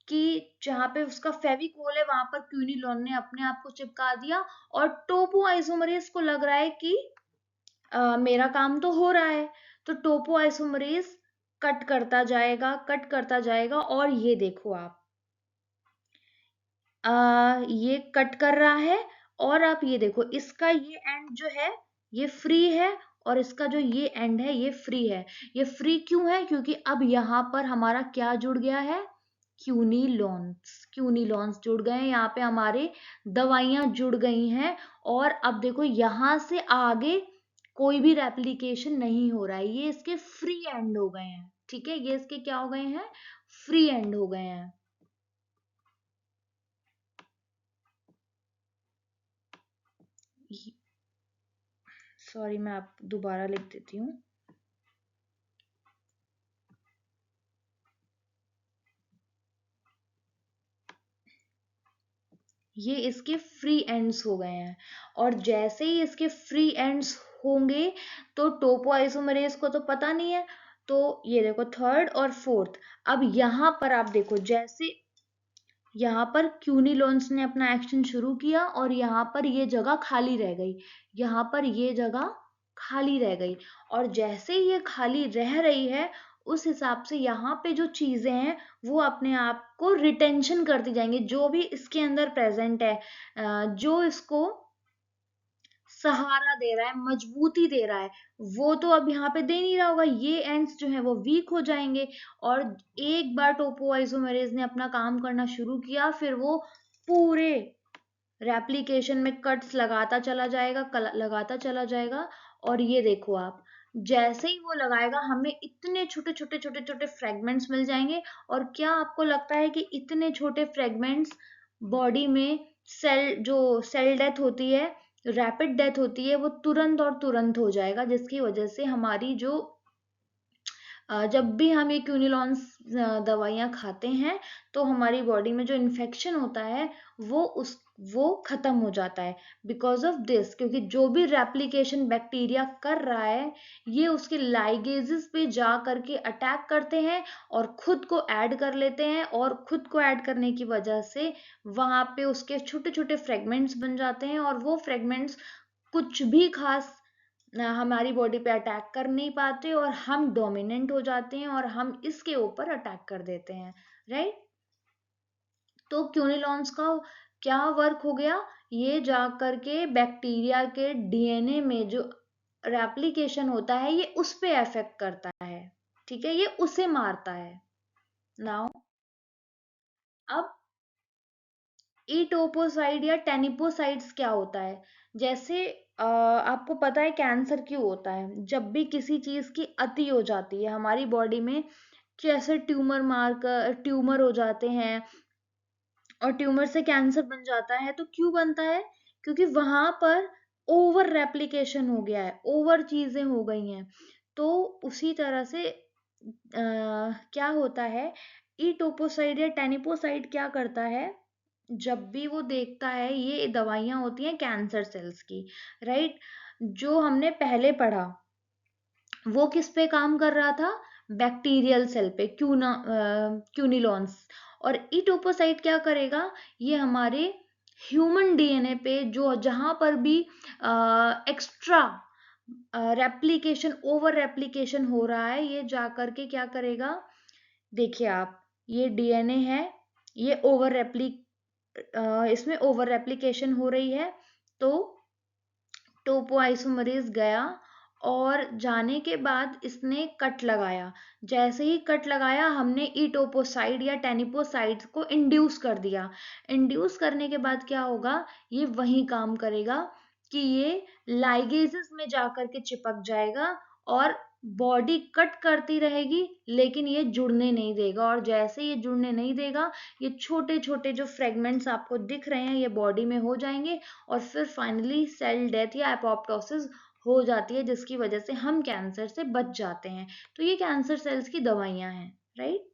कि जहां पे उसका फेविकोल है वहां पर क्यूनिलॉन ने अपने आप को चिपका दिया, और टोपो आइसोमरेज को लग रहा है कि मेरा काम तो हो रहा है। तो टोपो आइसोमरेज कट करता जाएगा, कट करता जाएगा, और ये देखो आप, ये कट कर रहा है। और आप ये देखो, इसका ये एंड जो है ये फ्री है, और इसका जो ये एंड है ये फ्री है। ये फ्री क्यों है? क्योंकि अब यहाँ पर हमारा क्या जुड़ गया है? क्यूनिलॉन्स, क्यूनिलॉन्स जुड़ गए हैं, यहाँ पे हमारे दवाइयां जुड़ गई हैं। और अब देखो यहाँ से आगे कोई भी रेप्लिकेशन नहीं हो रहा है, ये इसके फ्री एंड हो गए हैं। ठीक है, ये इसके क्या हो गए हैं? फ्री एंड हो गए हैं। सॉरी, मैं आप दोबारा लिख देती हूँ। ये इसके फ्री एंड्स हो गए हैं, और जैसे ही इसके फ्री एंड्स होंगे तो टोपो आइसोमरेज को तो पता नहीं है। तो ये देखो थर्ड और फोर्थ, अब यहाँ पर आप देखो, जैसे यहाँ पर क्यूनिलोन्स ने अपना एक्शन शुरू किया और यहाँ पर ये जगह खाली रह गई, यहाँ पर ये जगह खाली रह गई। और जैसे ही ये खाली रह रही है, उस हिसाब से यहाँ पे जो चीजें हैं वो अपने आप को रिटेंशन करती जाएंगी, जो भी इसके अंदर प्रेजेंट है, जो इसको सहारा दे रहा है, मजबूती दे रहा है, वो तो अब यहाँ पे दे नहीं रहा होगा। ये एंड्स जो है वो वीक हो जाएंगे, और एक बार टोपो आइसोमेरेज ने अपना काम करना शुरू किया, फिर वो पूरे रेप्लिकेशन में कट्स लगाता चला जाएगा, लगाता चला जाएगा। और ये देखो आप, जैसे ही वो लगाएगा हमें इतने छोटे छोटे छोटे छोटे फ्रेगमेंट्स मिल जाएंगे। और क्या आपको लगता है कि इतने छोटे फ्रेगमेंट्स बॉडी में, सेल डेथ होती है, रैपिड डेथ होती है, वो तुरंत और तुरंत हो जाएगा, जिसकी वजह से हमारी जो जब भी हम ये क्यूनिलॉन्स दवाइयाँ खाते हैं तो हमारी बॉडी में जो इन्फेक्शन होता है वो खत्म हो जाता है, बिकॉज ऑफ दिस। क्योंकि जो भी रेप्लिकेशन बैक्टीरिया कर रहा है, ये उसके लाइगेजेस पे जा करके अटैक करते हैं और खुद को ऐड कर लेते हैं, और खुद को ऐड करने की वजह से वहां पे उसके छोटे छोटे फ्रेगमेंट्स बन जाते हैं, और वो फ्रेगमेंट्स कुछ भी खास ना हमारी बॉडी पे अटैक कर नहीं पाते, और हम डोमिनेंट हो जाते हैं और हम इसके ऊपर अटैक कर देते हैं। राइट? तो क्यूनिलॉन्स का क्या वर्क हो गया? ये जा करके बैक्टीरिया के डीएनए में जो रेप्लिकेशन होता है ये उस पे अफेक्ट करता है। ठीक है, ये उसे मारता है। नाउ अब ईटोपोसाइड या टेनिपोसाइड्स क्या होता है? जैसे आपको पता है कैंसर क्यों होता है? जब भी किसी चीज की अति हो जाती है हमारी बॉडी में, जैसे ट्यूमर हो जाते हैं, और ट्यूमर से कैंसर बन जाता है, तो क्यों बनता है? क्योंकि वहां पर ओवर रेप्लिकेशन हो गया है, ओवर चीजें हो गई हैं। तो उसी तरह से क्या होता है, ईटोपोसाइड या टेनिपोसाइड क्या करता है? जब भी वो देखता है, ये दवाइयां होती हैं कैंसर सेल्स की, राइट? जो हमने पहले पढ़ा वो किस पे काम कर रहा था? बैक्टीरियल सेल पे, क्यूनिलॉन्स। और ईटोपोसाइट क्या करेगा? ये हमारे ह्यूमन डीएनए पे जो जहां पर भी एक्स्ट्रा रेप्लिकेशन, ओवर रेप्लिकेशन हो रहा है, ये जा करके क्या करेगा? देखिए आप, ये डीएनए है, ये इसमें ओवर रेप्लिकेशन हो रही है। तो टोपोआइसोमरेज गया, और जाने के बाद इसने कट लगाया। जैसे ही कट लगाया, हमने ईटोपोसाइड या टेनिपोसाइड को इंड्यूस कर दिया। इंड्यूस करने के बाद क्या होगा? ये वही काम करेगा कि ये लाइगेजेस में जाकर के चिपक जाएगा, और बॉडी कट करती रहेगी लेकिन ये जुड़ने नहीं देगा। और जैसे ये जुड़ने नहीं देगा, ये छोटे छोटे जो फ्रेगमेंट्स आपको दिख रहे हैं ये बॉडी में हो जाएंगे, और फिर फाइनली सेल डेथ या एपोप्टोसिस हो जाती है, जिसकी वजह से हम कैंसर से बच जाते हैं। तो ये कैंसर सेल्स की दवाइयां हैं। राइट?